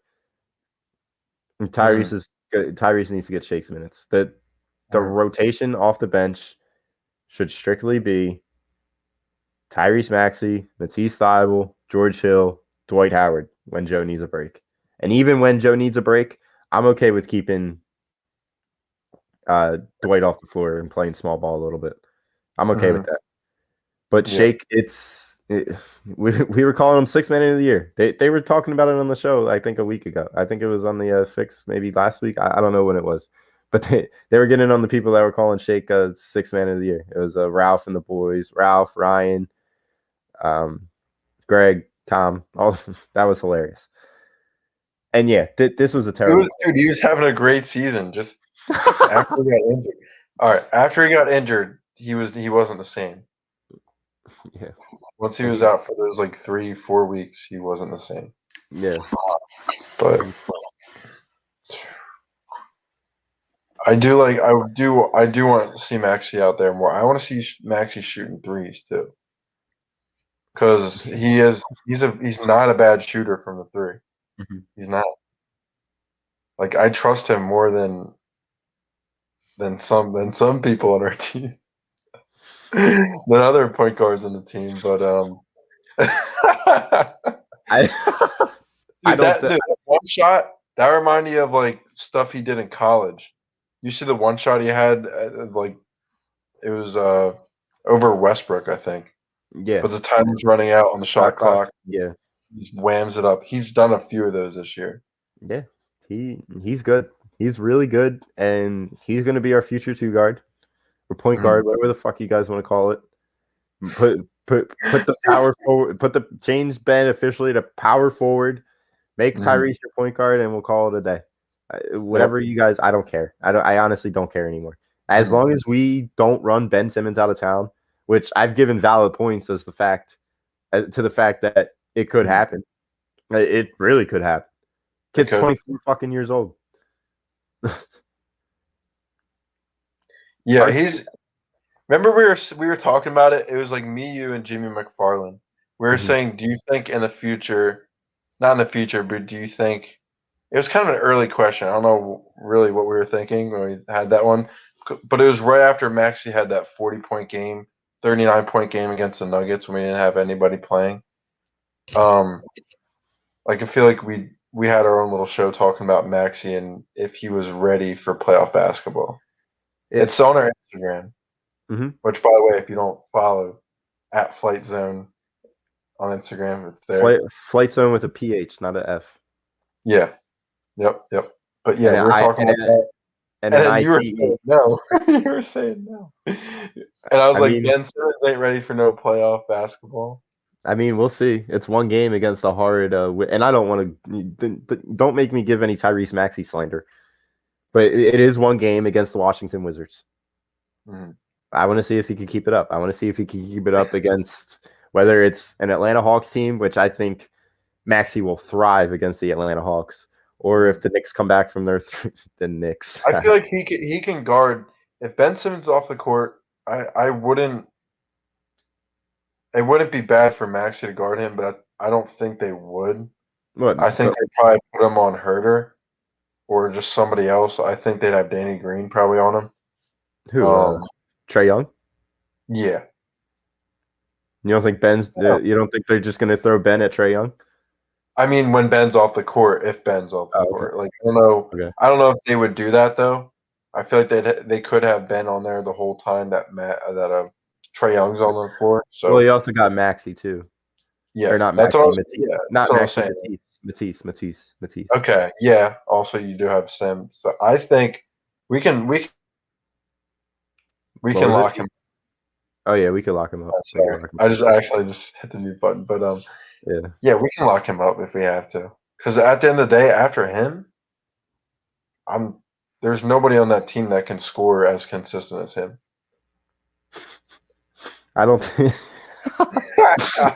Tyrese needs to get Shake's minutes. The rotation off the bench should strictly be Tyrese Maxey, Matisse Thybulle, George Hill, Dwight Howard when Joe needs a break. And even when Joe needs a break, I'm okay with keeping Dwight off the floor and playing small ball a little bit. I'm okay with that. But Shake, we were calling him Sixth Man of the Year. They were talking about it on the show, I think, a week ago. I think it was on the Fix maybe last week. I don't know when it was. But they were getting on the people that were calling Shake Sixth Man of the Year. It was Ralph and the boys. Ralph, Ryan, Greg, Tom. All that was hilarious. And this was a terrible. Dude, he was having a great season. Just after he got injured. All right, after he got injured, he wasn't the same. Yeah. Once he was out for those 3-4 weeks, he wasn't the same. Yeah. But I do want to see Maxey out there more. I want to see Maxey shooting threes too, because he's not a bad shooter from the three. He's not. I trust him more than some people on our team, than other point guards on the team. But that one shot that reminded me of stuff he did in college. You see the one shot he had, it was over Westbrook, I think. Yeah. But the time was running out on the shot clock. Yeah. He whams it up. He's done a few of those this year. Yeah. He's good. He's really good, and he's going to be our future two guard or point guard, whatever the fuck you guys want to call it. Put the power forward. Change Ben officially to power forward. Make Tyrese your point guard, and we'll call it a day. Whatever you guys, I don't care. I honestly don't care anymore. As long as we don't run Ben Simmons out of town, which I've given valid points as to the fact that it could happen. It really could happen. Kid's 24 fucking years old. Yeah, remember we were talking about it. It was me, you, and Jimmy McFarland. We were saying, do you think in the future, not in the future, but do you think, it was kind of an early question. I don't know really what we were thinking when we had that one, but it was right after Maxey had that 40-point game, 39-point game against the Nuggets when we didn't have anybody playing. Like I feel like we had our own little show talking about Maxey and if he was ready for playoff basketball. Yeah. It's on our Instagram, Mhm. which, by the way, if you don't follow at Flight Zone on Instagram, it's there. Flight Zone with a PH, not a F. Yeah. Yep. But yeah, And we were I- talking and about that. And And then then you were IPE. saying no. You were saying no. And I was I like, mean- Ben Simmons ain't ready for no playoff basketball. I mean, we'll see. It's one game against a hard, and I don't want to. Don't make me give any Tyrese Maxey slander, but it is one game against the Washington Wizards. Mhm. I want to see if he can keep it up. I want to see if he can keep it up against whether it's an Atlanta Hawks team, which I think Maxey will thrive against the Atlanta Hawks, or if the Knicks come back from their the Knicks. I feel like he can guard. If Ben Simmons is off the court, I wouldn't. It wouldn't be bad for Maxey to guard him, but I don't think they would. What? I think they'd probably put him on Herter or just somebody else. I think they'd have Danny Green probably on him. Who? Trae Young? Yeah. You don't think Ben's? You don't think they're just going to throw Ben at Trae Young? I mean, when Ben's off the court, if Ben's off the court, like I don't know. Okay. I don't know if they would do that though. I feel like they could have Ben on there the whole time that Trae Young's on the floor. So Well, he also got Maxey too. yeah, Or not that's Maxey, what I was, Matisse. yeah, Not that's what I Maxey, was saying. Matisse. Okay, yeah. Also, you do have Sim, so I think we can What was lock it? him. Oh yeah, we could lock him up. We could Sorry, lock him I up. just actually just hit the mute button, but Yeah. we can lock him up if we have to. Because at the end of the day, after him, there's nobody on that team that can score as consistent as him. I don't think.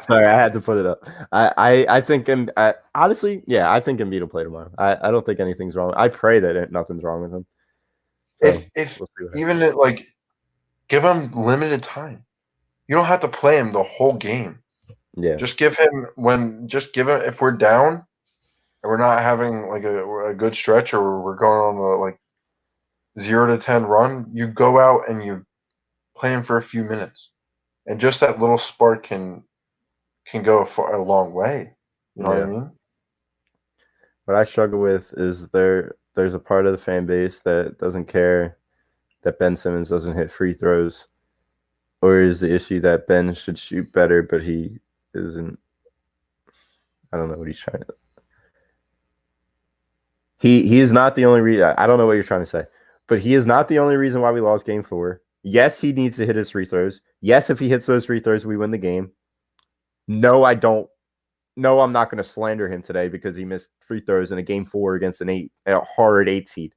Sorry, I had to put it up. I think honestly, yeah, I think Embiid will play tomorrow. I don't think anything's wrong. I pray that nothing's wrong with him. So, If we'll see what even like give him limited time. You don't have to play him the whole game. yeah, Just give him if we're down and we're not having like a good stretch or we're going on a like 0-10 run, you go out and you play him for a few minutes. And just that little spark can go a long way. You know what I mean? what I struggle with is there's a part of the fan base that doesn't care that Ben Simmons doesn't hit free throws, or is the issue that Ben should shoot better, but he isn't. I don't know what he's trying to. He is not the only reason. I don't know what you're trying to say, but he is not the only reason why we lost Game 4. Yes, he needs to hit his free throws. Yes, if he hits those free throws, we win the game. No, I don't. No, I'm not going to slander him today because he missed free throws in a Game 4 against a hard 8 seed,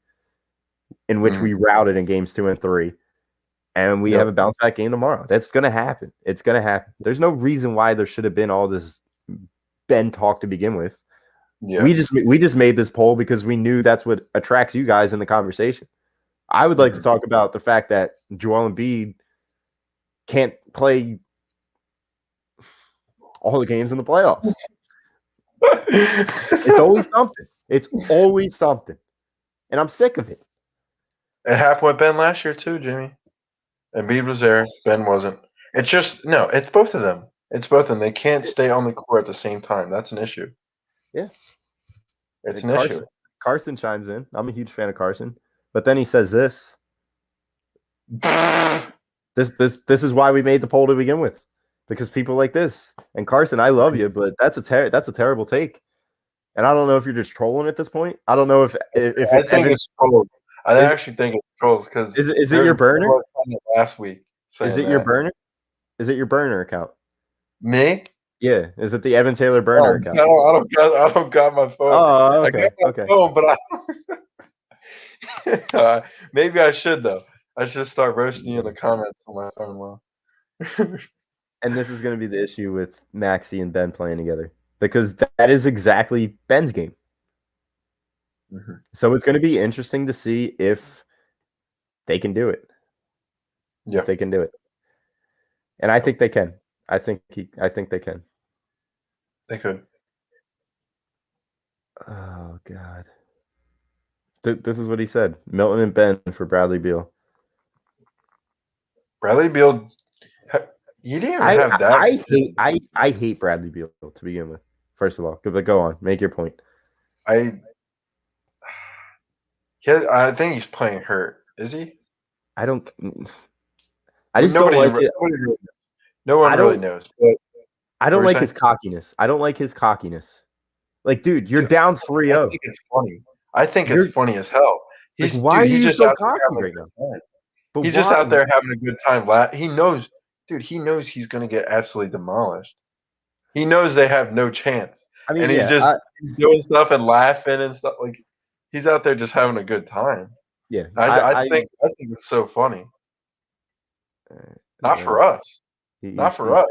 in which we routed in games 2 and 3. And we have a bounce back game tomorrow. That's going to happen. It's going to happen. There's no reason why there should have been all this Ben talk to begin with. Yeah. We just made this poll because we knew that's what attracts you guys in the conversation. I would like to talk about the fact that Joel Embiid can't play all the games in the playoffs. It's always something. It's always something. And I'm sick of it. It happened with Ben last year too, Jimmy. Embiid was there, Ben wasn't. It's just it's both of them. It's both of them. They can't stay on the court at the same time. That's an issue. Yeah. It's an issue. Carson chimes in. I'm a huge fan of Carson. But then he says this. This is why we made the poll to begin with. Because people like this. And Carson, I love you, but that's a terrible take. And I don't know if you're just trolling at this point. I don't know if I think it's trolls. I actually think it's trolls because is it your burner? Last week. Is it your burner? Is it your burner account? Me? Yeah. Is it the Evan Taylor burner account? I don't got my phone. Oh, okay. I got my phone, but maybe I should though. I should start roasting you in the comments on my phone. Well, and this is going to be the issue with Maxey and Ben playing together because that is exactly Ben's game. So it's going to be interesting to see if they can do it. Yeah, if they can do it, and I think they can. I think they can. They could. Oh God. This is what he said: Milton and Ben for Bradley Beal. Bradley Beal, he didn't even have that. I hate Bradley Beal to begin with. First of all, but go on. Make your point. I think he's playing hurt. Is he? I don't. I just don't like it. No one really knows. But I don't What were you like his saying? cockiness. I don't like his cockiness. Like, dude, you're down 3-0. I think it's funny. I think it's funny as hell. Like, He's why are you just so out there cocky having a right good now? time. But He's just why? out there having a good time. He knows, dude. He knows he's gonna get absolutely demolished. He knows they have no chance, I mean, and he's yeah, just doing stuff and laughing and stuff. Like he's out there just having a good time. yeah. I think it's so funny. Not for us. Not for us.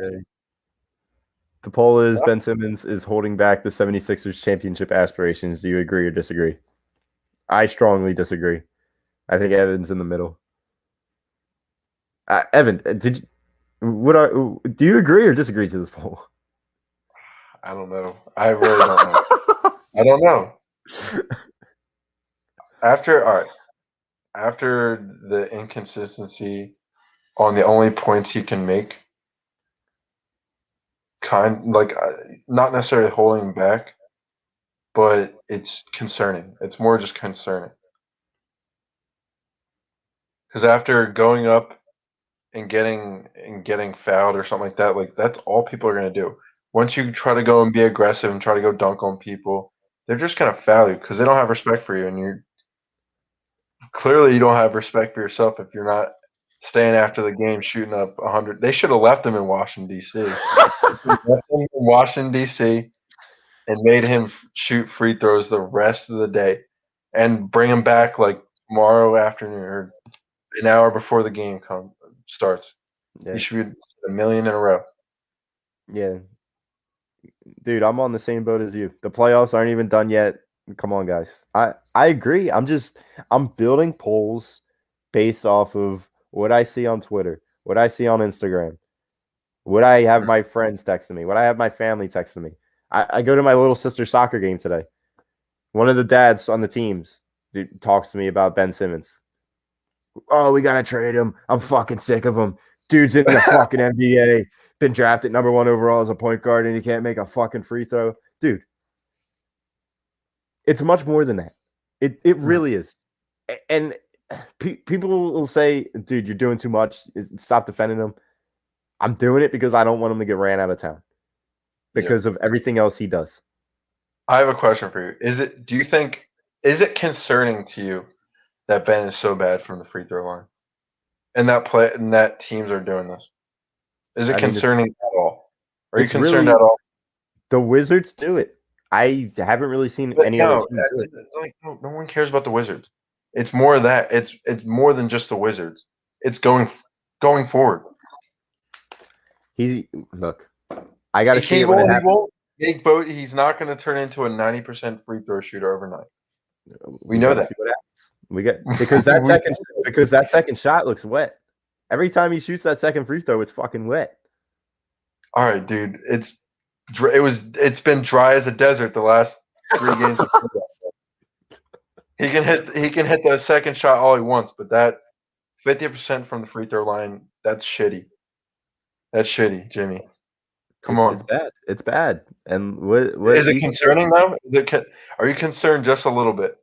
The poll is Ben Simmons is holding back the 76ers championship aspirations. Do you agree or disagree? I strongly disagree. I think Evan's in the middle. Evan, do you agree or disagree to this poll? I don't know. I really don't know. I don't know. After the inconsistency on the only points he can make, not necessarily holding back, but it's concerning. It's more just concerning. Because after going up and getting fouled or something like that, that's all people are gonna do. Once you try to go and be aggressive and try to go dunk on people, they're just gonna foul you because they don't have respect for you, and you don't have respect for yourself if you're not staying after the game shooting up 100. They should have left him in Washington D.C. And made him shoot free throws the rest of the day, and bring him back like tomorrow afternoon or an hour before the game starts. Yeah. He should be a million in a row. Yeah. Dude, I'm on the same boat as you. The playoffs aren't even done yet. Come on, guys. I agree. I'm building polls based off of what I see on Twitter, what I see on Instagram, what I have my friends texting me, what I have my family texting me. I go to my little sister's soccer game today. One of the dads on the teams talks to me about Ben Simmons. Oh, we gotta trade him. I'm fucking sick of him. Dude's in the fucking NBA. Been drafted number 1 overall as a point guard, and he can't make a fucking free throw. Dude, it's much more than that. It really is. And people will say, dude, you're doing too much. Stop defending him. I'm doing it because I don't want him to get ran out of town because of everything else he does. I have a question for you. Is it concerning to you that Ben is so bad from the free throw line, and that teams are doing this? Is it concerning at all? Are you concerned at all? The Wizards do it. I haven't really seen any other team do it. No one cares about the Wizards. It's more of that. It's more than just the Wizards. It's going forward. Look. I got to see it when it happens. He's not going to turn into a 90% free throw shooter overnight. We know that. See what happens. Because that second shot looks wet. Every time he shoots that second free throw, it's fucking wet. All right, dude. It's been dry as a desert the last 3 games. He can hit the second shot all he wants, but that 50% from the free throw line, that's shitty. That's shitty, Jimmy. Come on. It's bad. It's bad. And what is it concerning though? Are you concerned just a little bit?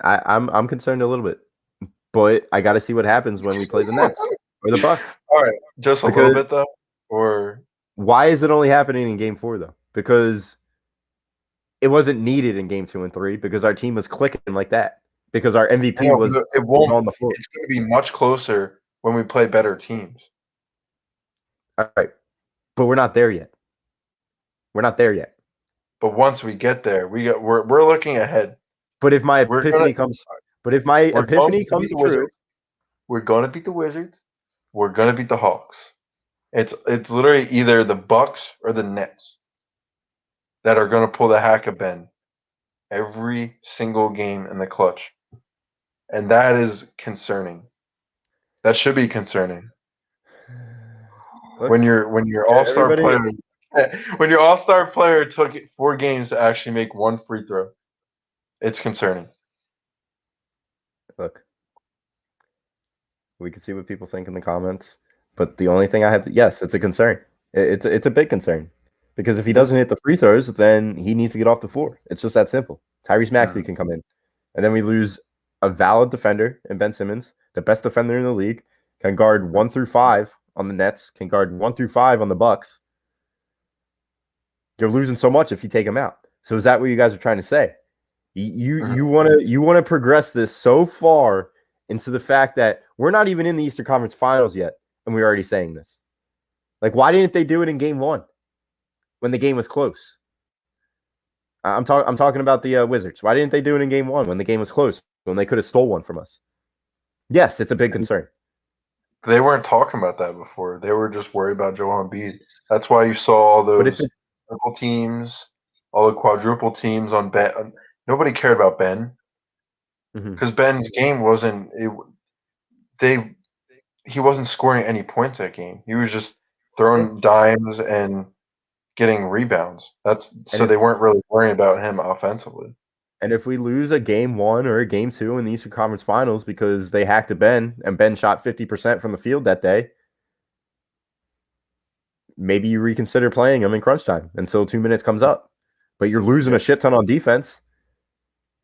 I'm concerned a little bit, but I got to see what happens when we play the Nets or the Bucks. All right, just a little bit though, or why is it only happening in Game 4 though? Because it wasn't needed in Game 2 and 3 because our team was clicking like that because our MVP was on the floor. It's going to be much closer when we play better teams. All right, but we're not there yet. We're not there yet. But once we get there, we're looking ahead. But if my epiphany comes true, we're going to beat the Wizards. We're going to beat the Hawks. It's literally either the Bucks or the Nets that are going to pull the hack of Ben every single game in the clutch, and that is concerning. That should be concerning. Look, when your all-star player took 4 games to actually make 1 free throw, it's concerning. Look, we can see what people think in the comments, but the only thing I have yes, it's a concern. It's a big concern. Because if he doesn't hit the free throws, then he needs to get off the floor. It's just that simple. Tyrese Maxey can come in. And then we lose a valid defender in Ben Simmons, the best defender in the league, can guard 1 through 5 on the Nets, can guard 1 through 5 on the Bucks. You're losing so much if you take him out. So is that what you guys are trying to say? You want to progress this so far into the fact that we're not even in the Eastern Conference Finals yet, and we're already saying this. Like, why didn't they do it in Game 1 when the game was close? I'm talking about the Wizards. Why didn't they do it in Game 1 when the game was close, when they could have stole one from us? Yes, it's a big concern. They weren't talking about that before. They were just worried about Joel Embiid. That's why you saw all those triple teams, all the quadruple teams on Ben. Nobody cared about Ben because Ben's game wasn't. He wasn't scoring any points that game. He was just throwing dimes and getting rebounds. So they weren't really worrying about him offensively. And if we lose a Game 1 or a Game 2 in the Eastern Conference Finals because they hacked a Ben and Ben shot 50% from the field that day, maybe you reconsider playing him in crunch time until 2 minutes comes up. But you're losing a shit ton on defense.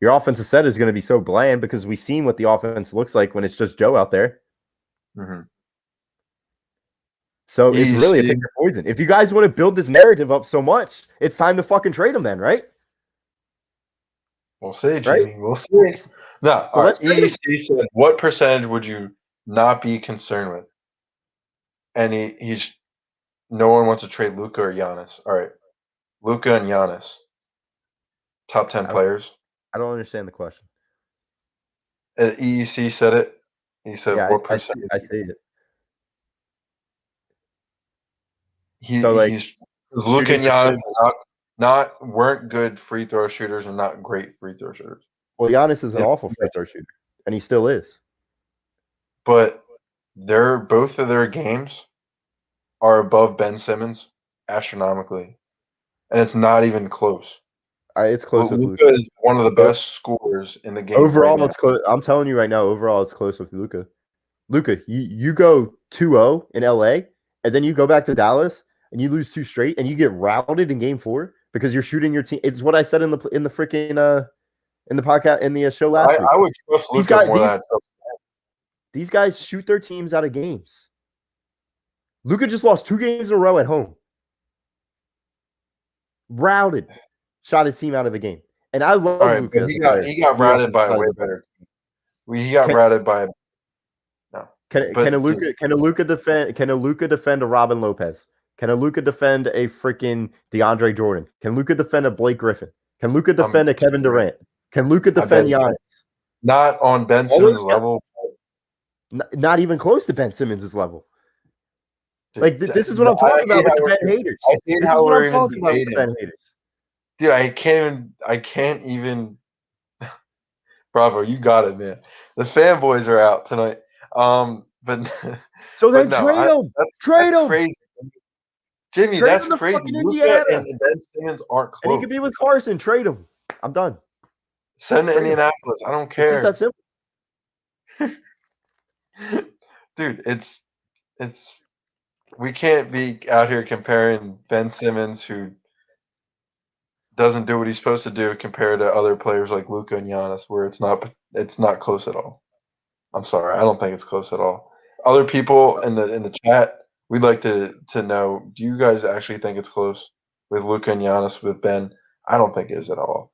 Your offensive set is going to be so bland because we've seen what the offense looks like when it's just Joe out there. So it's really a pick your poison. If you guys want to build this narrative up so much, it's time to fucking trade him then, right? We'll see, Jimmy. Right? We'll see. No, so EEC said, what percentage would you not be concerned with? And he's no one wants to trade Luka or Giannis. All right. Luka and Giannis. Top 10 players. I don't understand the question. EEC said it. He said, what percentage? I see it. Luka and Giannis weren't good free throw shooters and not great free throw shooters. Well, Giannis is an awful free throw shooter, and he still is. But both of their games are above Ben Simmons astronomically, and it's not even close. It's close. Luka is one of the best scorers in the game. Overall, it's close. I'm telling you right now. Overall, it's close with Luka. Luka, you go 2-0 in LA, and then you go back to Dallas and you lose 2 straight, and you get routed in Game 4 because you're shooting your team. It's what I said in the freaking in the podcast in the show last week. I would trust Luka more than I trust. These guys shoot their teams out of games. Luka just lost 2 games in a row at home. Routed. Shot his team out of a game. And I love Luka. He got routed by a way better team. He got routed by no. Can a Luka defend a Robin Lopez? Can a Luka defend a freaking DeAndre Jordan? Can Luka defend a Blake Griffin? Can Luka defend a Kevin Durant? Can Luka defend Giannis? Not on Ben Simmons' level. Not even close to Ben Simmons' level. Like this is what I'm talking about with the Ben haters. This is what I'm talking about with the Ben haters. Dude, I can't even. Bravo, you got it, man. The fanboys are out tonight. But so then trade him. Trade him. Crazy. Jimmy, trade that's crazy. Luka and Ben Simmons aren't close. And he could be with Carson. Trade him. I'm done. Send to Indianapolis. I don't care. It's just that simple. Dude, it's we can't be out here comparing Ben Simmons, who doesn't do what he's supposed to do, compared to other players like Luka and Giannis, where it's not close at all. I'm sorry, I don't think it's close at all. Other people in the chat, we'd like to know: do you guys actually think it's close with Luka and Giannis with Ben? I don't think it is at all.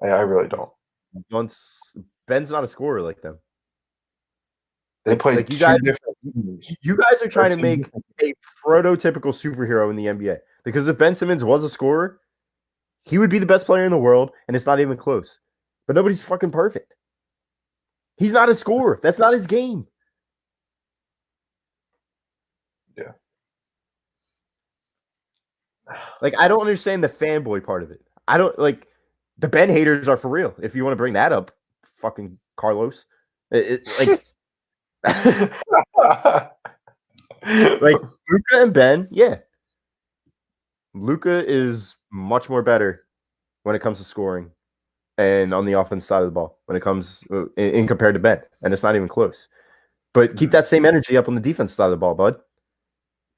I really don't. Ben's not a scorer like them. They play like you guys are trying to make a prototypical superhero in the NBA, because if Ben Simmons was a scorer, he would be the best player in the world, and it's not even close. But nobody's fucking perfect. He's not a scorer. That's not his game. Yeah. Like, I don't understand the fanboy part of it. I don't like the Ben haters are for real. If you want to bring that up, fucking Carlos. Like Luka and Ben, yeah. Luka is much more better when it comes to scoring and on the offense side of the ball when it comes in compared to Ben, and it's not even close. But keep that same energy up on the defense side of the ball, bud.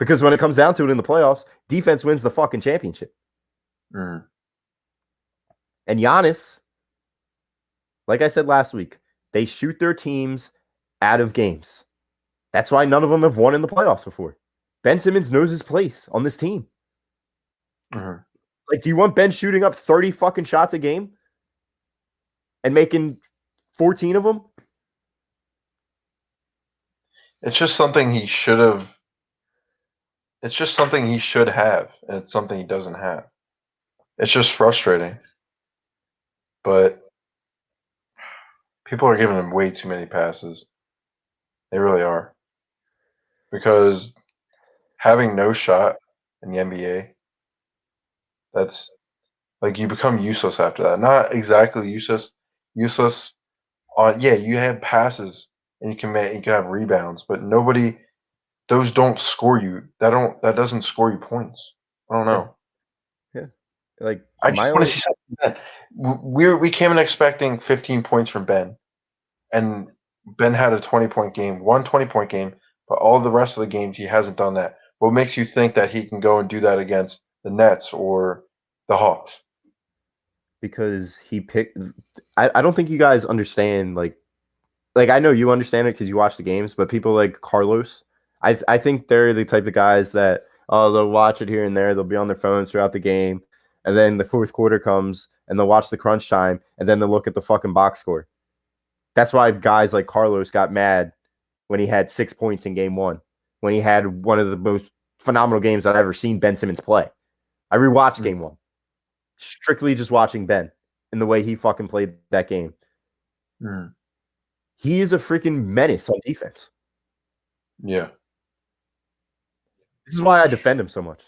Because when it comes down to it in the playoffs, defense wins the fucking championship. Mm. And Giannis, like I said last week, they shoot their teams out of games. That's why none of them have won in the playoffs before. Ben Simmons knows his place on this team. Mhm. Like, do you want Ben shooting up 30 fucking shots a game and making 14 of them? It's just something he should have. It's just something he should have, and it's something he doesn't have. It's just frustrating. But people are giving him way too many passes. They really are. Because having no shot in the NBA, that's like you become useless after that. Not exactly useless. Useless on you have passes and you can have rebounds, but those don't score you. That doesn't score you points. I don't know. Yeah. Like, I just want to see something from Ben. We came in expecting 15 points from Ben, and Ben had a 20-point game, one 20-point game, but all the rest of the games he hasn't done that. What makes you think that he can go and do that against the Nets or the Hawks? Because he picked. I don't think you guys understand. Like I know you understand it because you watch the games, but people like Carlos, I think they're the type of guys that they'll watch it here and there. They'll be on their phones throughout the game, and then the fourth quarter comes and they'll watch the crunch time, and then they'll look at the fucking box score. That's why guys like Carlos got mad when he had 6 points in game one, when he had one of the most phenomenal games I've ever seen Ben Simmons play. I rewatched game one, strictly just watching Ben and the way he fucking played that game. He is a freaking menace on defense. Yeah. This is why I defend him so much.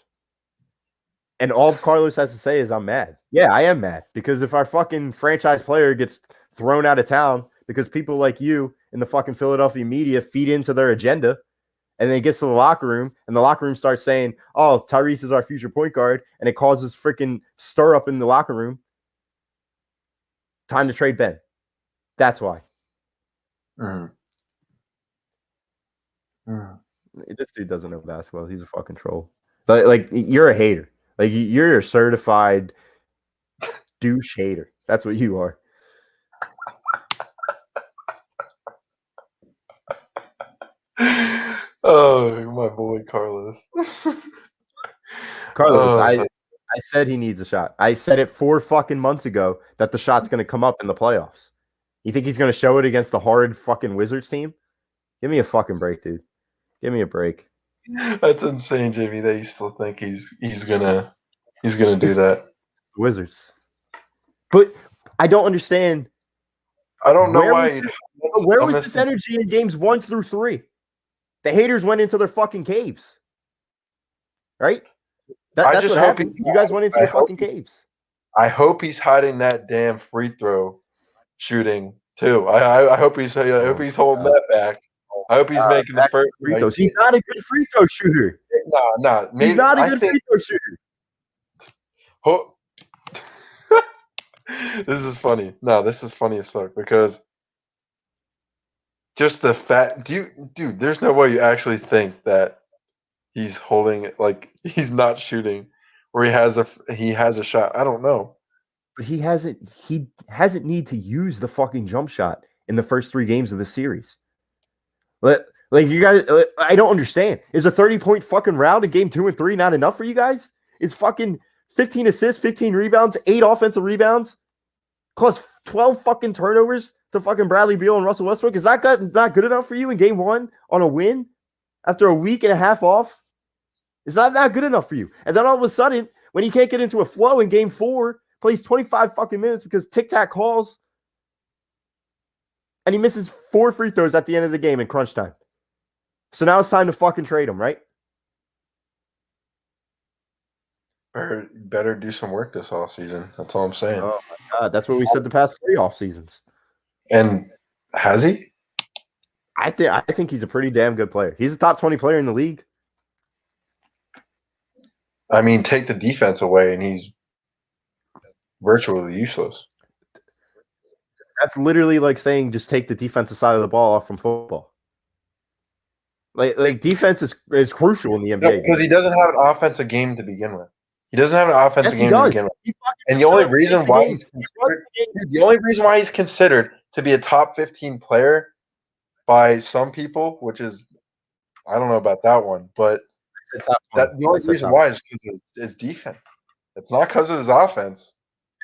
And all Carlos has to say is, I'm mad. Yeah, I am mad. Because if our fucking franchise player gets thrown out of town because people like you in the fucking Philadelphia media feed into their agenda, and then it gets to the locker room, and the locker room starts saying, oh, Tyrese is our future point guard, and it causes freaking stir up in the locker room, time to trade Ben. That's why. This dude doesn't know basketball. He's a fucking troll. But like, you're a hater. Like, you're a certified douche hater. That's what you are. Oh, my boy Carlos. Carlos, I said he needs a shot. I said it 4 fucking months ago that the shot's going to come up in the playoffs. You think he's going to show it against the hard fucking Wizards team? Give me a fucking break, dude. Give me a break. That's insane, Jimmy, that you still think he's gonna do that. Wizards. But I don't understand. I don't know why. Where was this energy in games 1 through 3? The haters went into their fucking caves. Right? That's what happened. You guys went into your fucking caves. I hope he's hiding that damn free throw shooting too. I hope he's holding that back. I hope he's making the first free throws. He's not a good free throw shooter. Nah. He's not a good free throw shooter. Oh, this is funny. No, this is funny as fuck because just the fact, dude, there's no way you actually think that he's holding it, like he's not shooting, or he has a shot. I don't know. But he hasn't need to use the fucking jump shot in the first 3 games of the series. Like, you guys, I don't understand. Is a 30-point fucking round in game 2 and 3 not enough for you guys? Is fucking 15 assists, 15 rebounds, 8 offensive rebounds, plus 12 fucking turnovers to fucking Bradley Beal and Russell Westbrook? Is that not good enough for you in game 1 on a win after a week and a half off? Is that not good enough for you? And then all of a sudden, when he can't get into a flow in game 4, plays 25 fucking minutes because tic-tac calls, and he misses 4 free throws at the end of the game in crunch time. So now it's time to fucking trade him, right? Better do some work this offseason. That's all I'm saying. Oh my God, that's what we said the past 3 off seasons. And has he? I think he's a pretty damn good player. He's a top 20 player in the league. I mean, take the defense away, and he's virtually useless. That's literally like saying just take the defensive side of the ball off from football. Like defense is crucial in the No, NBA. because he doesn't have an offensive game to begin with. He doesn't have an offensive Yes, he game to does. begin with. He fucking And the only runs reason the why game. he's He runs considered, the game. dude, the only reason why he's considered to be a top 15 player by some people, which is I don't know about that one, but It's top that 20. the only That's reason top. why is because of his defense. It's not because of his offense.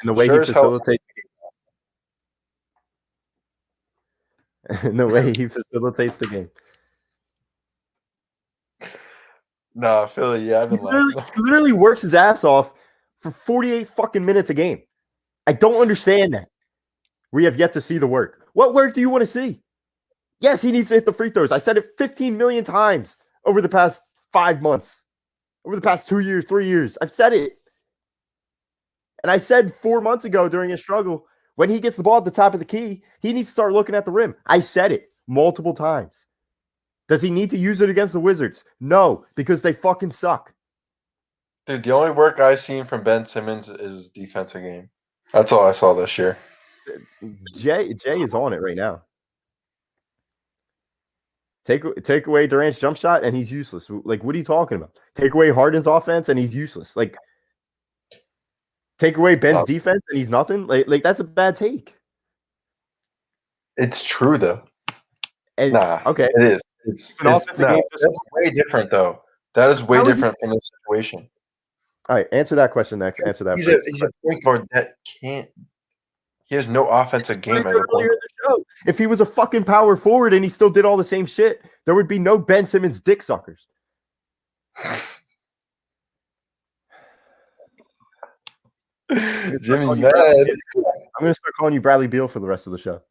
And the way Sure he as hell- facilitates and the way he facilitates the game. Nah, Philly, yeah, I've He been laughing. literally works his ass off for 48 fucking minutes a game. I don't understand that. We have yet to see the work. What work do you want to see? Yes, he needs to hit the free throws. I said it 15 million times over the past 5 months, over the past 2 years, 3 years. I've said it. And I said 4 months ago during his struggle, when he gets the ball at the top of the key, he needs to start looking at the rim. I said it multiple times. Does he need to use it against the Wizards? No, because they fucking suck. Dude, the only work I've seen from Ben Simmons is defensive game. That's all I saw this year. Jay is on it right now. Take away Durant's jump shot and he's useless. Like, what are you talking about? Take away Harden's offense and he's useless. Like, take away Ben's defense and he's nothing. Like that's a bad take. It's true though. And, Nah, okay. it is. It's an offensive game. that's way different though. That is way How is different from this situation. All right, answer that question next. Answer that. He's first. a point guard that can't. He has no offensive game as a point Earlier in the show, if he was a fucking power forward and he still did all the same shit, there would be no Ben Simmons dick suckers. Jimmy mad. I'm gonna start calling you Bradley Beal for the rest of the show.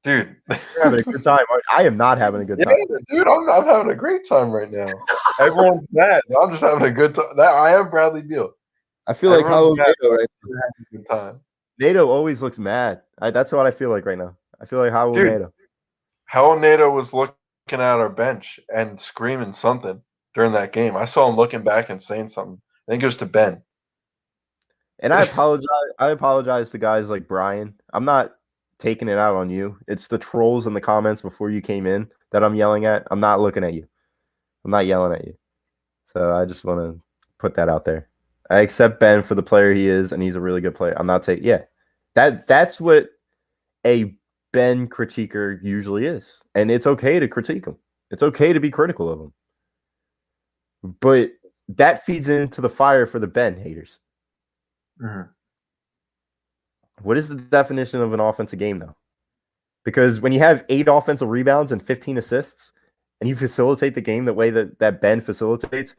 Dude. You're having a good time. I am not having a good time. Yeah, dude, I'm having a great time right now. Everyone's mad. I'm just having a good time. I am Bradley Beal. I feel like Everyone's how mad. NATO, right? I'm having a good time. NATO always looks mad. That's what I feel like right now. I feel like how Dude. NATO. How NATO was looking at our bench and screaming something during that game. I saw him looking back and saying something. I think it was to Ben. And I apologize. I apologize to guys like Brian. I'm not taking it out on you. It's the trolls in the comments before you came in that I'm yelling at. I'm not looking at you. I'm not yelling at you. So I just want to put that out there. I accept Ben for the player he is, and he's a really good player. I'm not taking that's what a Ben critiquer usually is. And it's okay to critique him. It's okay to be critical of him. But that feeds into the fire for the Ben haters. Mm-hmm. What is the definition of an offensive game, though? Because when you have 8 offensive rebounds and 15 assists, and you facilitate the game the way that Ben facilitates,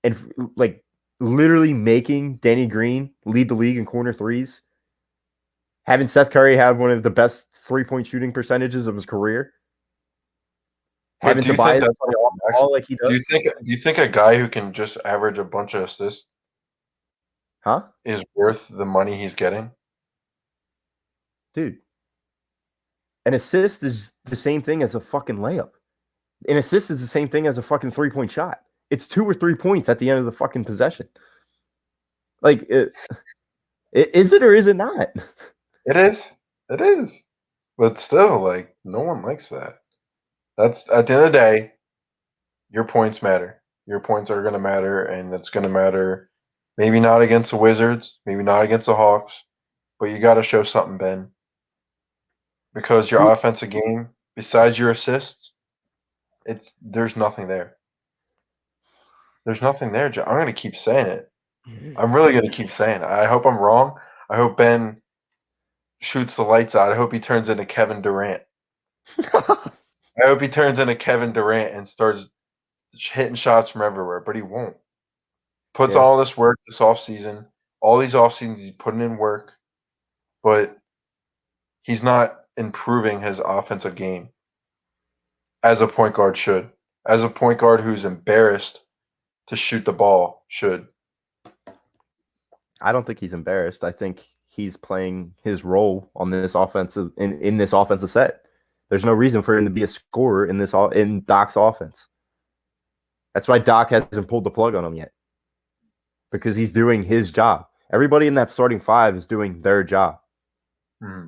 and like literally making Danny Green lead the league in corner threes, having Seth Curry have one of the best 3-point shooting percentages of his career, having Tobias all like he does. Do you think a guy who can just average a bunch of assists is worth the money he's getting? Dude, an assist is the same thing as a fucking layup. An assist is the same thing as a fucking 3-point shot. It's 2 or 3 points at the end of the fucking possession. Like, is it or is it not? It is. It is. But still, like, no one likes that. That's at the end of the day, your points matter. Your points are going to matter, and it's going to matter. Maybe not against the Wizards, maybe not against the Hawks, but you got to show something, Ben. Because your offensive game, besides your assists, there's nothing there. There's nothing there, Joe. I'm going to keep saying it. I'm really going to keep saying it. I hope I'm wrong. I hope Ben shoots the lights out. I hope he turns into Kevin Durant. I hope he turns into Kevin Durant and starts hitting shots from everywhere, but he won't. Puts all this work this offseason. All these offseasons he's putting in work, but he's not improving his offensive game as a point guard should. As a point guard who's embarrassed to shoot the ball should. I don't think he's embarrassed. I think he's playing his role on this offensive in this offensive set. There's no reason for him to be a scorer in Doc's offense. That's why Doc hasn't pulled the plug on him yet. Because he's doing his job. Everybody in that starting 5 is doing their job. Mm-hmm.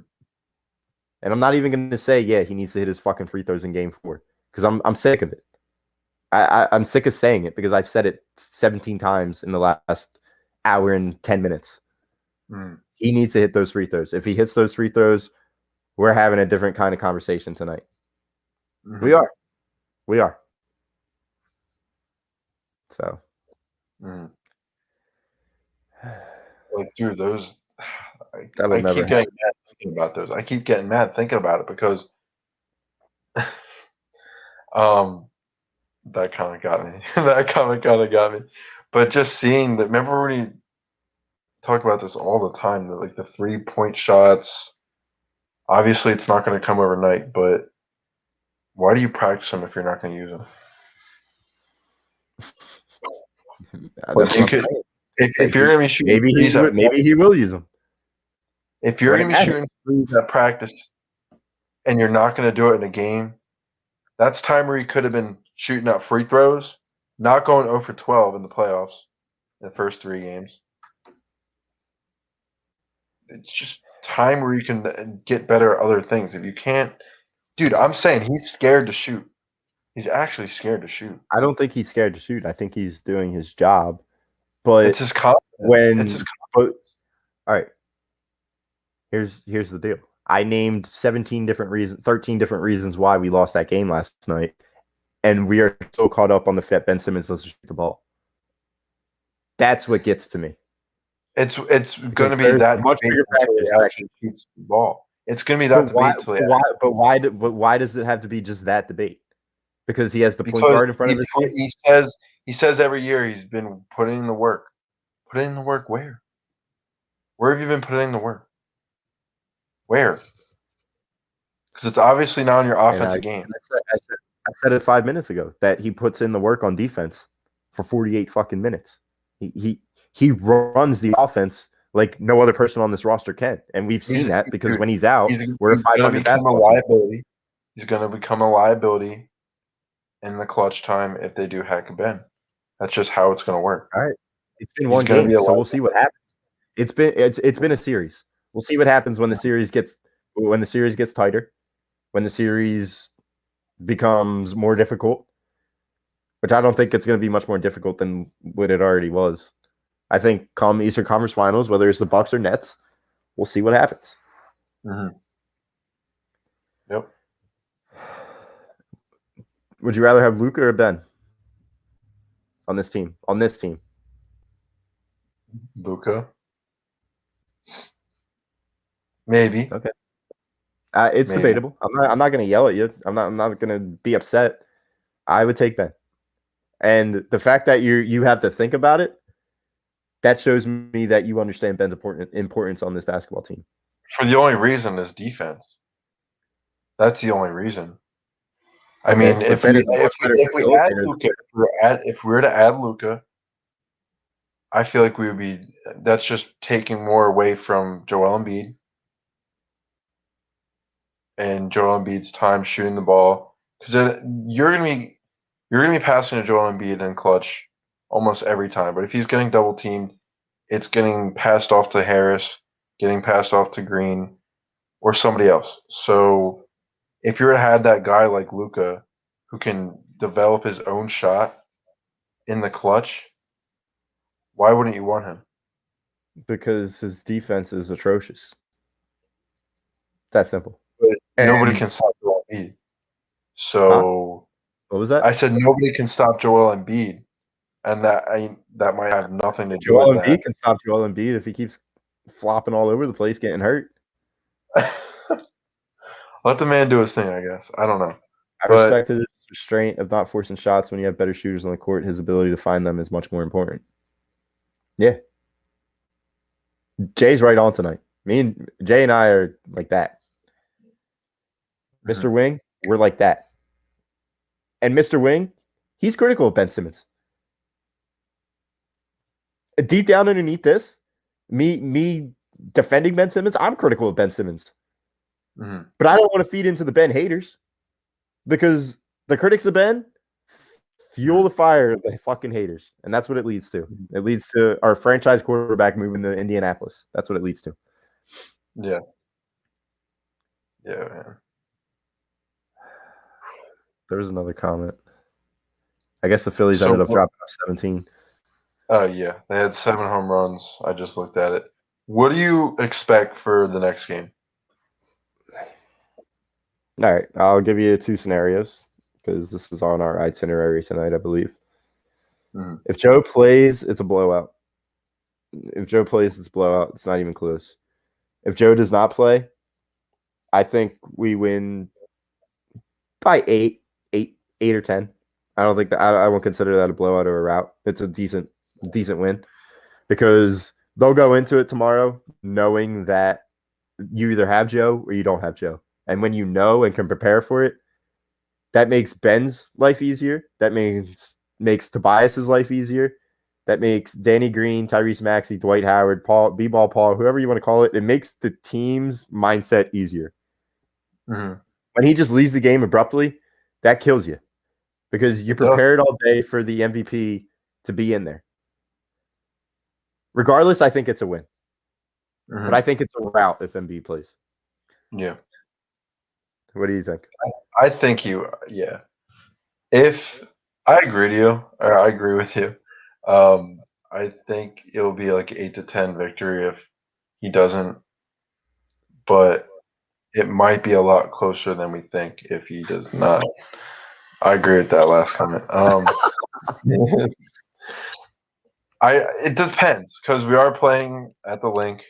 And I'm not even going to say, yeah, he needs to hit his fucking free throws in game 4 because I'm sick of it. I'm sick of saying it because I've said it 17 times in the last hour and 10 minutes. He needs to hit those free throws. If he hits those free throws, we're having a different kind of conversation tonight. We are. So. Like, dude, those. I That'll keep never getting mad thinking about those. I keep getting mad thinking about it because that kind of got me. That comment kind of got me. But just seeing that, remember when you talk about this all the time, that like the 3-point shots, obviously it's not going to come overnight, but why do you practice them if you're not going to use them? Like you could, if you're going to be shooting threes maybe he will use them. If you're going to be shooting threes at practice and you're not going to do it in a game, that's time where you could have been shooting out free throws, not going 0 for 12 in the playoffs in the first 3 games. It's just time where you can get better at other things. If you can't, dude, I'm saying he's scared to shoot. He's actually scared to shoot. I don't think he's scared to shoot. I think he's doing his job. But it's his confidence. All right. Here's the deal. I named 13 different reasons why we lost that game last night, and we are so caught up on the fact that Ben Simmons doesn't shoot the ball. That's what gets to me. It's going to be that much bigger until he actually shoots the ball. It's going to be that debate until But why does it have to be just that debate? Because he has the point guard in front of him. He says every year he's been putting in the work. Putting in the work where? Where have you been putting in the work? Where? Because it's obviously not in your offensive game. I said it 5 minutes ago that he puts in the work on defense for 48 fucking minutes. He runs the offense like no other person on this roster can, and we've seen that because when he's out, we're a 500 basketball liability. He's going to become a liability in the clutch time if they do hack a Ben. That's just how it's going to work. All right, it's been one game, so we'll see what happens. It's been a series. We'll see what happens when the series gets tighter, when the series becomes more difficult, which I don't think it's going to be much more difficult than what it already was. I think come Eastern Conference Finals, whether it's the Bucks or Nets, we'll see what happens. Yep. Would you rather have Luka or Ben on this team? Luka. Maybe. Okay. It's debatable. I'm not going to yell at you. I'm not going to be upset. I would take Ben. And the fact that you have to think about it, that shows me that you understand Ben's importance on this basketball team. For the only reason is defense. That's the only reason. I mean, if we add Luka, if we were to add Luka, I feel like we would be. That's just taking more away from Joel Embiid and Joel Embiid's time shooting the ball, because you're gonna be passing to Joel Embiid in clutch almost every time. But if he's getting double teamed, it's getting passed off to Harris, getting passed off to Green, or somebody else. So if you were to have that guy like Luka who can develop his own shot in the clutch, why wouldn't you want him? Because his defense is atrocious. That simple. But nobody can stop Joel Embiid. So what was that? I said nobody can stop Joel Embiid, and that might have nothing to do with that. Joel Embiid can stop Joel Embiid if he keeps flopping all over the place, getting hurt. Let the man do his thing, I guess. I don't know. I respect his restraint of not forcing shots when you have better shooters on the court. His ability to find them is much more important. Yeah. Jay's right on tonight. Jay and I are like that. Mr. Wing, we're like that. And Mr. Wing, he's critical of Ben Simmons. Deep down underneath this, me defending Ben Simmons, I'm critical of Ben Simmons. But I don't want to feed into the Ben haters, because the critics of Ben fuel the fire of the fucking haters. And that's what it leads to. It leads to our franchise quarterback moving to Indianapolis. That's what it leads to. Yeah. Yeah, man. There was another comment. I guess the Phillies So ended up what- dropping off 17. Oh, yeah. They had 7 home runs. I just looked at it. What do you expect for the next game? All right, I'll give you 2 scenarios because this is on our itinerary tonight, I believe. Mhm. If Joe plays, it's a blowout. If Joe plays, it's a blowout. It's not even close. If Joe does not play, I think we win by 8 or 10. I don't think that I won't consider that a blowout or a rout. It's a decent win because they'll go into it tomorrow knowing that you either have Joe or you don't have Joe. And when you know and can prepare for it, that makes Ben's life easier. That makes Tobias's life easier. That makes Danny Green, Tyrese Maxey, Dwight Howard, Paul, B-Ball Paul, whoever you want to call it. It makes the team's mindset easier. Mhm. When he just leaves the game abruptly, that kills you because you It does. prepared all day for the MVP to be in there. Regardless, I think it's a win. Mhm. But I think it's a rout if Embiid plays. Yeah. What do you think? I think yeah. If I agree to you, or I agree with you, I think it'll be like 8-10 victory if he doesn't, but it might be a lot closer than we think if he does not. I agree with that last comment. It depends because we are playing at the link.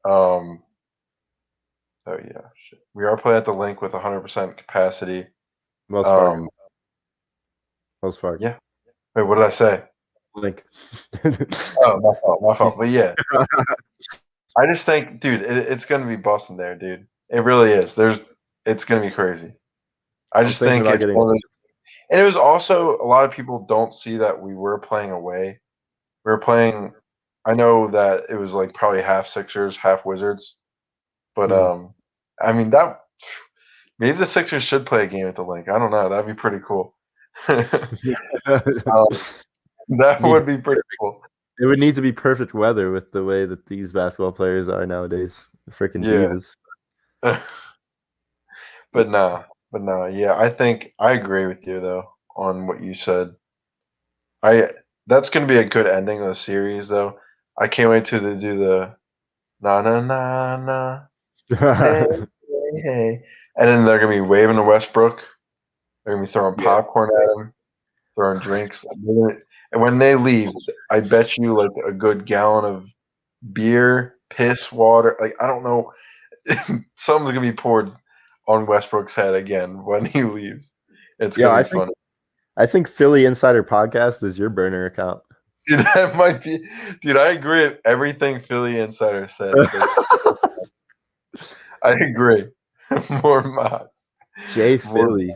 Oh yeah, shit. We are playing at the link with 100% capacity. Wells Fargo. Wells Fargo. Yeah. Wait, what did I say? Link. Oh, my fault. But yeah, I just think, dude, it's gonna be busting there, dude. It really is. It's gonna be crazy. I just thinking think about it's getting- one of those, and it was also a lot of people don't see that we were playing away. We were playing. I know that it was like probably half Sixers, half Wizards, but Mhm. I mean that maybe the Sixers should play a game at the link. I don't know. That'd be pretty cool. That would be pretty cool. It would need to be perfect weather with the way that these basketball players are nowadays. Freaking Yeah. divas. But no, yeah. I think I agree with you though on what you said. That's gonna be a good ending of the series though. I can't wait to do the na na na na hey, hey, and then they're gonna be waving to Westbrook. They're gonna be throwing popcorn at him, throwing drinks, and when they leave, I bet you like a good gallon of beer, piss, water. Like I don't know, something's gonna be poured on Westbrook's head again when he leaves. It's gonna be funny. I think Philly Insider Podcast is your burner account. Dude, that might be. Dude, I agree with everything Philly Insider said. I agree. More mods. Jay Philly.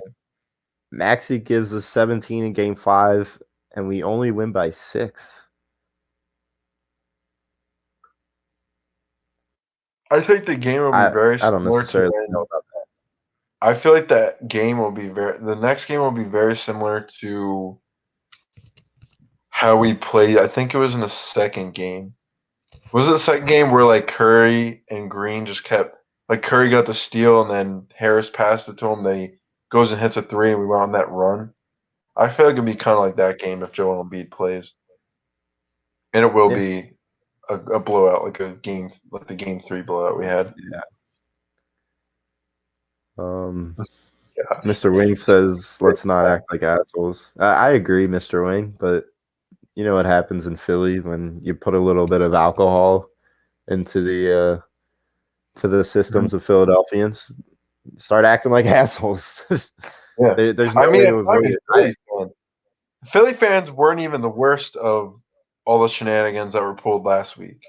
Maxey gives us 17 in game 5, and we only win by 6. I think the game will be very I don't similar necessarily to. know about that. I feel like that game will be the next game will be very similar to how we played. I think it was in the second game. Was it the second game where like Curry and Green just kept like Curry got the steal and then Harris passed it to him, then he goes and hits a 3 and we went on that run? I feel like it'd be kind of like that game if Joel Embiid plays. And it will be a blowout, like the game 3 blowout we had. Yeah. Mr. Wing says, let's not act like assholes. I agree, Mr. Wing, but you know what happens in Philly when you put a little bit of alcohol into the to the systems of Philadelphians, start acting like assholes. Yeah. There's no way to avoid it. Philly fans weren't even the worst of all the shenanigans that were pulled last week.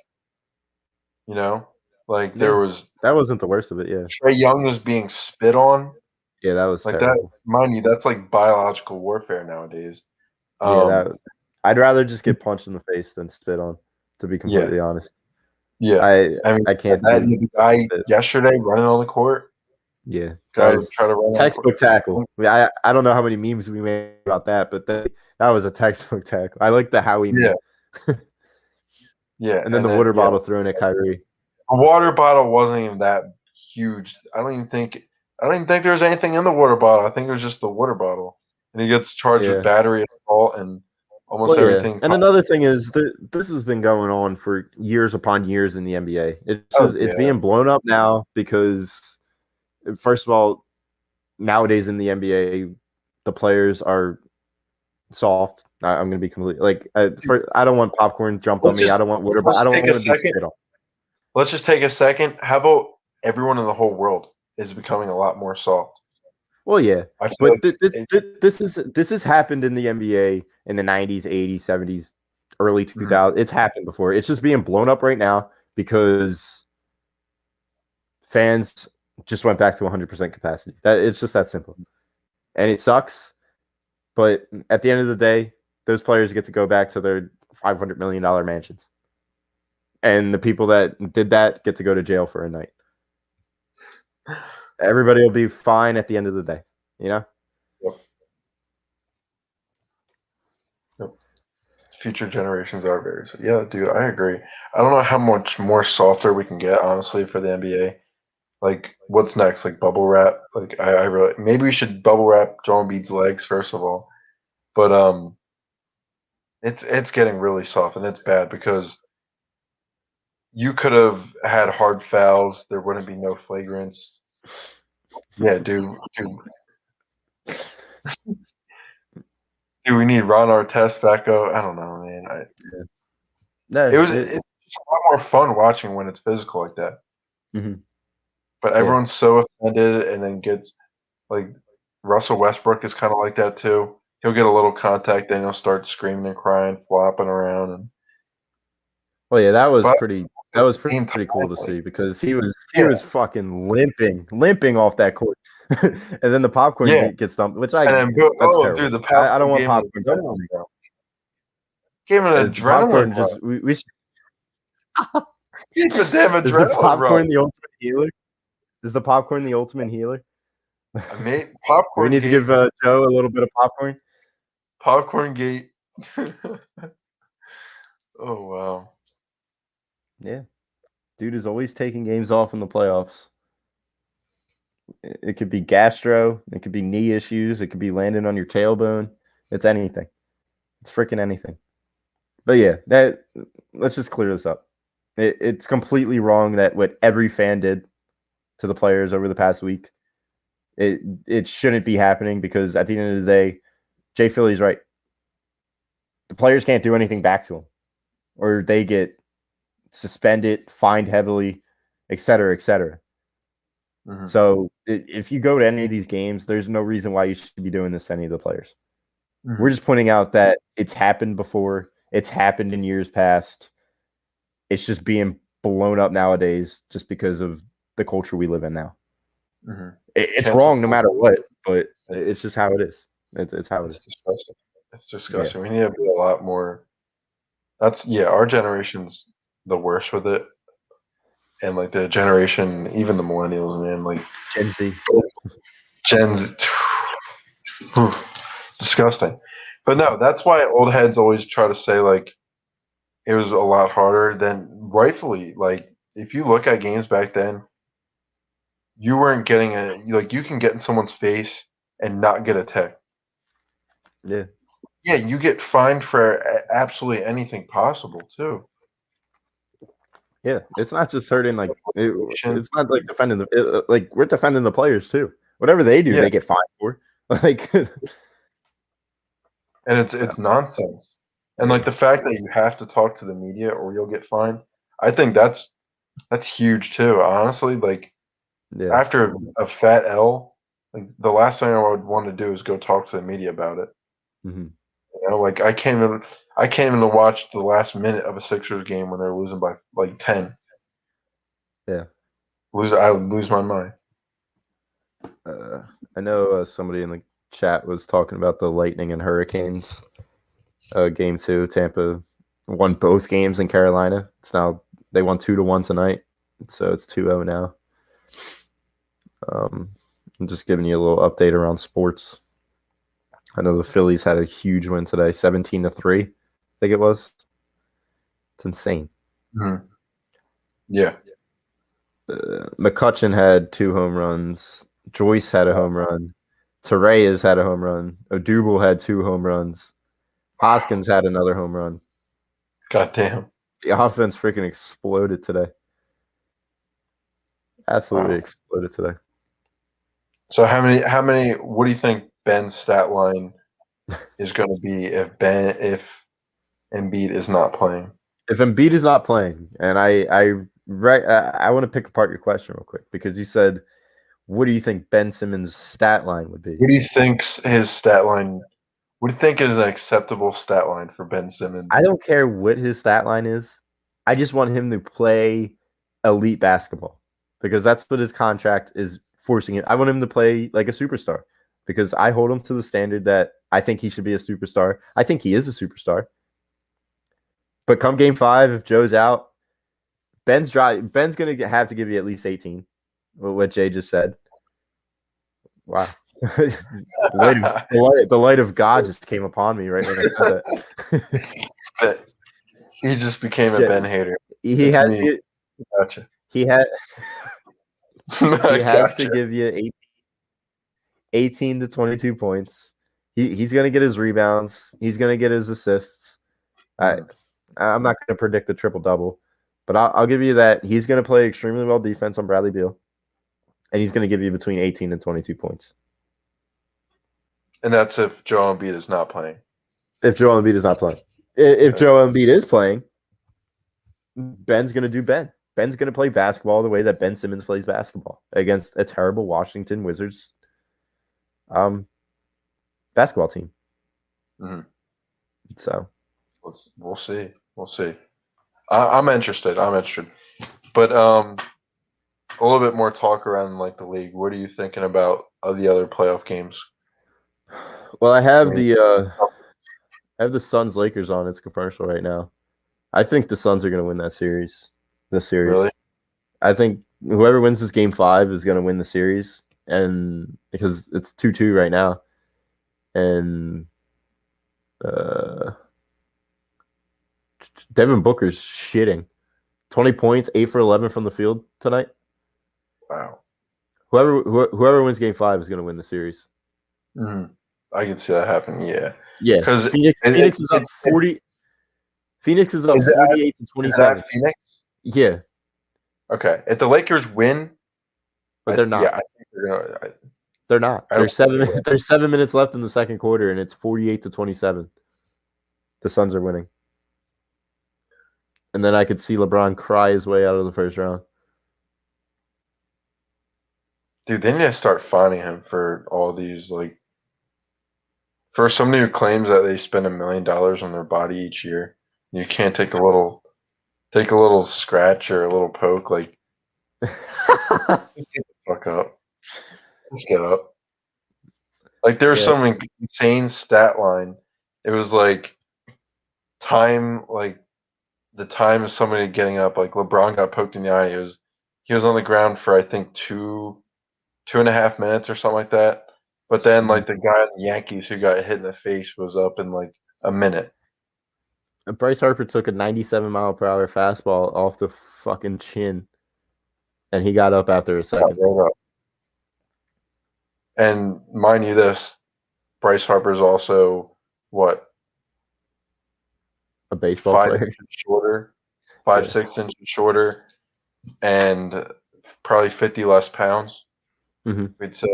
You know? Like there was that wasn't the worst of it, yeah. Trae Young was being spit on. Yeah, that was like terrible. that. Mind you, that's like biological warfare nowadays. I'd rather just get punched in the face than spit on, to be completely honest. Yeah. I mean, I can't. The guy yesterday running on the court. Yeah. Try to run textbook tackle. I don't know how many memes we made about that, but that was a textbook tackle. I like the Howie meme. Yeah. And then the water bottle thrown at Kyrie. The water bottle wasn't even that huge. I don't even think there was anything in the water bottle. I think it was just the water bottle, and he gets charged with battery assault and almost everything. And another thing is that this has been going on for years upon years in the NBA. It's being blown up now because, first of all, nowadays in the NBA, the players are soft. I'm going to be completely I don't want popcorn jumped on me. I don't want water. I don't want to be spit on. Let's just take a second. How about everyone in the whole world is becoming a lot more soft? Well, yeah, but this has happened in the NBA in the 90s, 80s, 70s, early 2000s. It's happened before. It's just being blown up right now because fans just went back to 100% capacity. It's just that simple, and it sucks. But at the end of the day, those players get to go back to their $500 million mansions, and the people that did that get to go to jail for a night. Everybody will be fine at the end of the day, you know? Yep. Future generations are very – yeah, dude, I agree. I don't know how much more softer we can get, honestly, for the NBA. Like, what's next? Like, bubble wrap? Like, I really – maybe we should bubble wrap Joel Embiid's legs, first of all. But it's getting really soft, and it's bad because you could have had hard fouls. There wouldn't be no flagrants. Yeah, dude. Do we need Ron Artest back up? I don't know, man. It's a lot more fun watching when it's physical like that. Mm-hmm. But everyone's so offended, and then gets like Russell Westbrook is kind of like that too. He'll get a little contact, then he'll start screaming and crying, flopping around. And well, yeah, that was pretty cool to see because he was fucking limping off that court, and then the popcorn gets dumped, which that's terrible. Dude, the popcorn I don't want popcorn. Gave him an adrenaline. Just we Keep a damn adrenaline. Is the popcorn the ultimate healer? Is the popcorn the ultimate healer? Popcorn. We need to give Joe a little bit of popcorn. Popcorn gate. Oh wow. Yeah. Dude is always taking games off in the playoffs. It could be gastro. It could be knee issues. It could be landing on your tailbone. It's anything. It's freaking anything. But yeah, let's just clear this up. It's completely wrong that what every fan did to the players over the past week. It shouldn't be happening because at the end of the day, Jay Philly's right. The players can't do anything back to them, or they get suspended, fined heavily, et cetera, et cetera. Mm-hmm. So if you go to any of these games, there's no reason why you should be doing this to any of the players. Mm-hmm. We're just pointing out that it's happened before. It's happened in years past. It's just being blown up nowadays just because of the culture we live in now. Mm-hmm. It's wrong no matter what, but it's just how it is. It's how it is. Disgusting. It's disgusting. Yeah. We need to be a lot more. Our generation's the worst with it. And like the generation, even the millennials, man, like Gen Z. It's disgusting. But no, that's why old heads always try to say like it was a lot harder than rightfully. Like if you look at games back then, you weren't getting you can get in someone's face and not get a tech. Yeah. Yeah, you get fined for absolutely anything possible too. Yeah, it's not just hurting it's not like defending we're defending the players too. Whatever they do, they get fined for. Like, and it's nonsense. And like the fact that you have to talk to the media or you'll get fined, I think that's huge too. Honestly, like after a fat L, like the last thing I would want to do is go talk to the media about it. Mm-hmm. You know, like I can't even watch the last minute of a Sixers game when they're losing by like 10. Yeah, I would lose my mind. I know somebody in the chat was talking about the Lightning and Hurricanes. Game 2, Tampa won both games in Carolina. They won 2-1 tonight, so it's 2-0 now. I'm just giving you a little update around sports. I know the Phillies had a huge win today, 17-3, I think it was. It's insane. Mm-hmm. Yeah. McCutcheon had 2 home runs. Joyce had a home run. Torreyes had a home run. Odubel had 2 home runs. Hoskins had another home run. Goddamn. The offense freaking exploded today. Absolutely Wow. exploded today. So how many what do you think Ben's stat line is going to be if Embiid is not playing? If Embiid is not playing, and I want to pick apart your question real quick because you said, what do you think Ben Simmons' stat line would be? What do you think's his stat line? What do you think is an acceptable stat line for Ben Simmons? I don't care what his stat line is. I just want him to play elite basketball because that's what his contract is forcing it. I want him to play like a superstar because I hold him to the standard that I think he should be a superstar. I think he is a superstar. But come game 5, if Joe's out, Ben's going to have to give you at least 18, what Jay just said. Wow. the light of God just came upon me right when I said that. He just became a Ben hater. He has Gotcha. He has Gotcha. to give you 18 to 22 points. He's going to get his rebounds. He's going to get his assists. I'm not going to predict the triple-double, but I'll give you that he's going to play extremely well defense on Bradley Beal, and he's going to give you between 18 and 22 points. And that's if Joel Embiid is not playing. If Joel Embiid is not playing. If Joel Embiid is playing, Ben's going to do Ben. Ben's going to play basketball the way that Ben Simmons plays basketball against a terrible Washington Wizards basketball team. Mm-hmm. So we'll see. We'll see. I'm interested. But a little bit more talk around like the league. What are you thinking about the other playoff games? Well, I have the Suns Lakers on its commercial right now. I think the Suns are going to win that series. This series. Really? I think whoever wins this game 5 is going to win the series, and because it's 2-2 right now, and Devin Booker's shitting. 20 points, 8 for 11 from the field tonight. Wow. Whoever wins game 5 is going to win the series. Mm-hmm. I can see that happen. Yeah. Yeah. Because Phoenix is up 40. Phoenix is up 48 to 27. Is that Phoenix? Yeah. Okay. If the Lakers win, but they're not. Yeah, I think they're gonna. They're not. There's 7 minutes left in the second quarter, and it's 48 to 27. The Suns are winning. And then I could see LeBron cry his way out of the first round. Dude, they need to start fining him for all these, like, for somebody who claims that they spend $1 million on their body each year. You can't take a little scratch or a little poke, like, get the fuck up. Let's get up. Like, there's some insane stat line. It was like time, like the time of somebody getting up. Like LeBron got poked in the eye. He was on the ground for I think 2.5 minutes or something like that. But then like the guy in the Yankees who got hit in the face was up in like a minute. And Bryce Harper took a 97-mile-per-hour fastball off the fucking chin, and he got up after a second. And mind you, Bryce Harper's also what? A baseball 5 player. inches shorter, 6 inches shorter, and probably 50 less pounds. Mm-hmm. We'd say.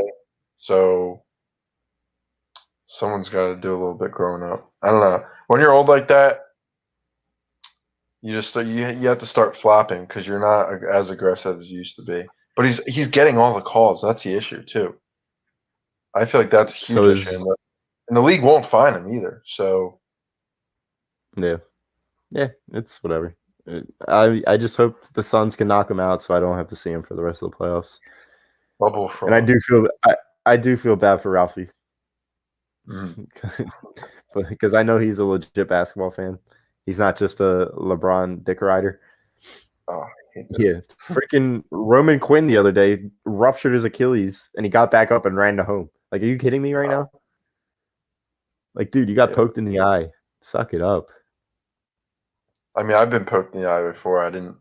So someone's got to do a little bit growing up. I don't know. When you're old like that, you have to start flopping because you're not as aggressive as you used to be. But he's getting all the calls. That's the issue too. I feel like that's a huge issue, and the league won't fine him either. So yeah, it's whatever. I just hope the Suns can knock him out, so I don't have to see him for the rest of the playoffs. Bubble fraud. And I do feel bad for Ralphie, but because I know he's a legit basketball fan. He's not just a LeBron dick rider. Oh, yeah. Freaking Roman Quinn the other day ruptured his Achilles, and he got back up and ran to home. Like, are you kidding me right now? Like, dude, you got poked in the eye. Suck it up. I mean, I've been poked in the eye before. I didn't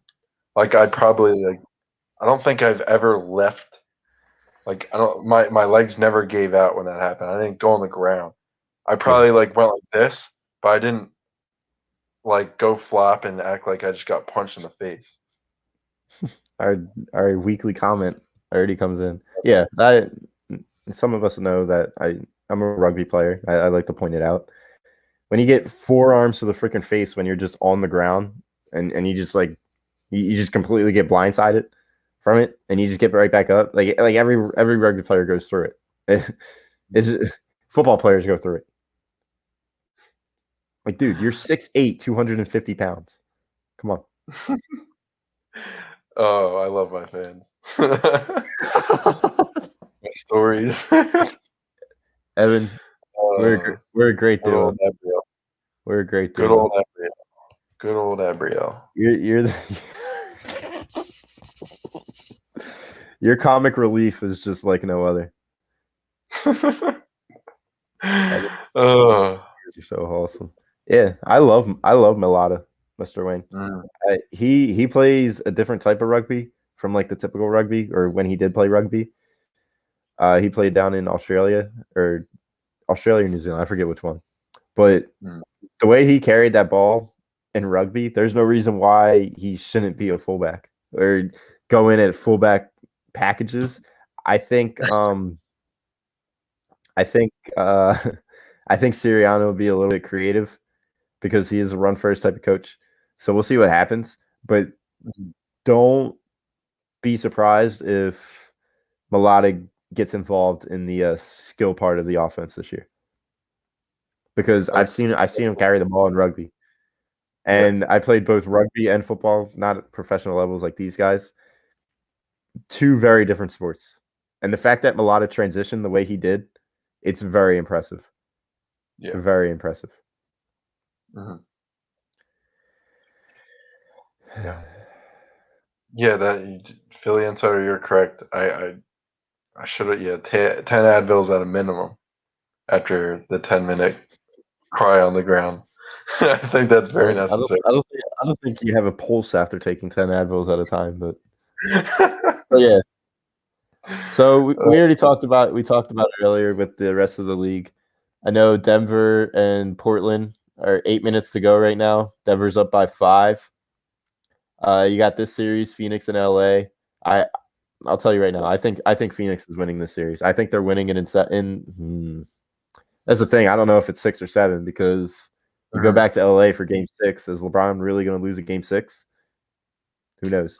like. I probably I don't think I've ever left. Like I don't. My legs never gave out when that happened. I didn't go on the ground. I probably like went like this, but I didn't like go flop and act like I just got punched in the face. Our weekly comment already comes in. Yeah, some of us know that I'm a rugby player. I like to point it out. When you get forearms to the freaking face when you're just on the ground and you just like you just completely get blindsided from it and you just get right back up. Like every rugby player goes through it. Football players go through it. Like, dude, you're 6'8", 250 pounds. Come on. Oh, I love my fans. My stories. Evan, we're a great Good duo. old Abriel. We're a great duo. Good old Abriel. Good old Abriel. You're your comic relief is just like no other. You're so awesome. Yeah, I love Milata, Mr. Wayne. He plays a different type of rugby from like the typical rugby, or when he did play rugby. He played down in Australia or New Zealand. I forget which one. But the way he carried that ball in rugby, there's no reason why he shouldn't be a fullback or go in at fullback packages. I think Sirianni will be a little bit creative because he is a run first type of coach. So we'll see what happens. But don't be surprised if Milata gets involved in the skill part of the offense this year. Because I've seen him carry the ball in rugby. And I played both rugby and football, not at professional levels like these guys. Two very different sports. And the fact that Milata transitioned the way he did, it's very impressive. Yeah. Very impressive. Yeah, that Philly Insider, you're correct. I should have 10 Advils at a minimum after the 10-minute cry on the ground. I think that's very necessary. I don't think you have a pulse after taking 10 Advils at a time, but yeah. So we already talked about it earlier with the rest of the league. I know Denver and Portland are 8 minutes to go right now. Denver's up by 5. You got this series, Phoenix and LA. I'll tell you right now, I think Phoenix is winning this series. I think they're winning it in that's the thing. I don't know if it's 6 or 7 because you go back to LA for game 6. Is LeBron really going to lose a game 6? Who knows?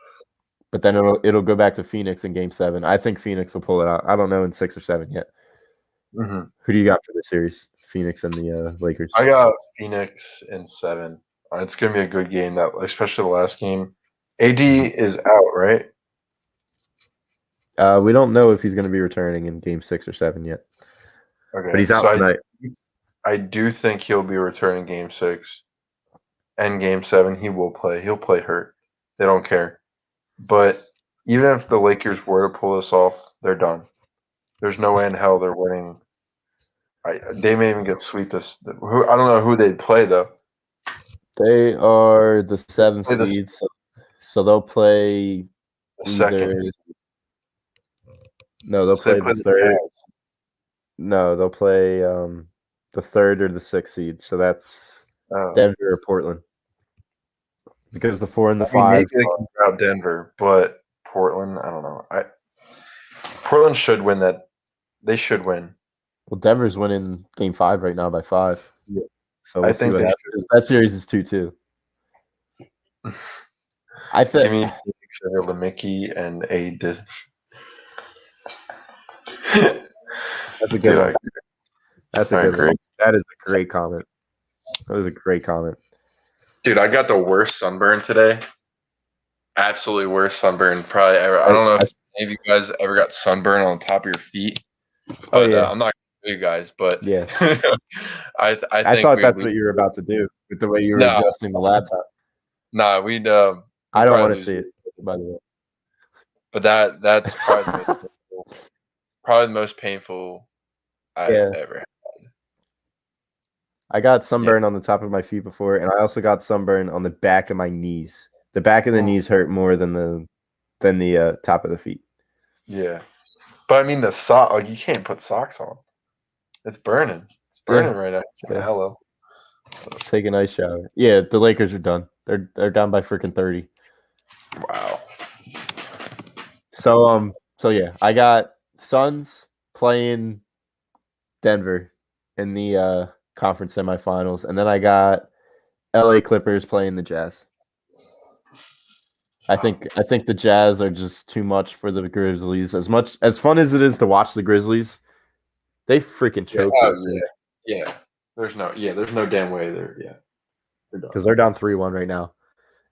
But then it'll go back to Phoenix in game 7. I think Phoenix will pull it out. I don't know in 6 or 7 yet. Who do you got for this series? Phoenix and the Lakers. I got Phoenix in 7. It's going to be a good game, especially the last game. AD is out, right? We don't know if he's going to be returning in game 6 or 7 yet. Okay. But he's out tonight. I do think he'll be returning game 6 and game 7. He will play. He'll play hurt. They don't care. But even if the Lakers were to pull this off, they're done. There's no way in hell they're winning. They may even get swept. I don't know who they'd play, though. They are the 7th seed, so they'll play the second. No, they'll play the 3rd. No, they'll play the 3rd or the 6th seed. So that's Denver or Portland. Because the 4 and the 5 maybe they can grab Denver, but Portland, I don't know. Portland should win that. They should win. Well, Denver's winning game 5 right now by 5. Yeah. So we'll see what happens. That series is 2-2. I think Jimmy the Mickey and a Disney. That's a good one. That's a good one. That is a great comment. That was a great comment. Dude, I got the worst sunburn today. Absolutely worst sunburn probably ever. I don't know if any of you guys ever got sunburn on the top of your feet. But, yeah. I'm not going to you guys, but yeah. I thought that's what you were about to do with the way you were adjusting the laptop. Nah, I don't want to see it, by the way. But that's probably the most painful I've ever had. I got sunburn on the top of my feet before, and I also got sunburn on the back of my knees. The back of the knees hurt more than the than the top of the feet. Yeah. But I mean the sock, like you can't put socks on. It's burning. It's burning right now. It's Yeah. hello. Take a nice shower. Yeah, the Lakers are done. They're down by freaking 30. Wow. So yeah, I got Suns playing Denver in the conference semifinals, and then I got LA Clippers playing the Jazz. I think the Jazz are just too much for the Grizzlies. As fun as it is to watch the Grizzlies, they freaking choked Yeah. There's no damn way they're because they're down 3-1 right now.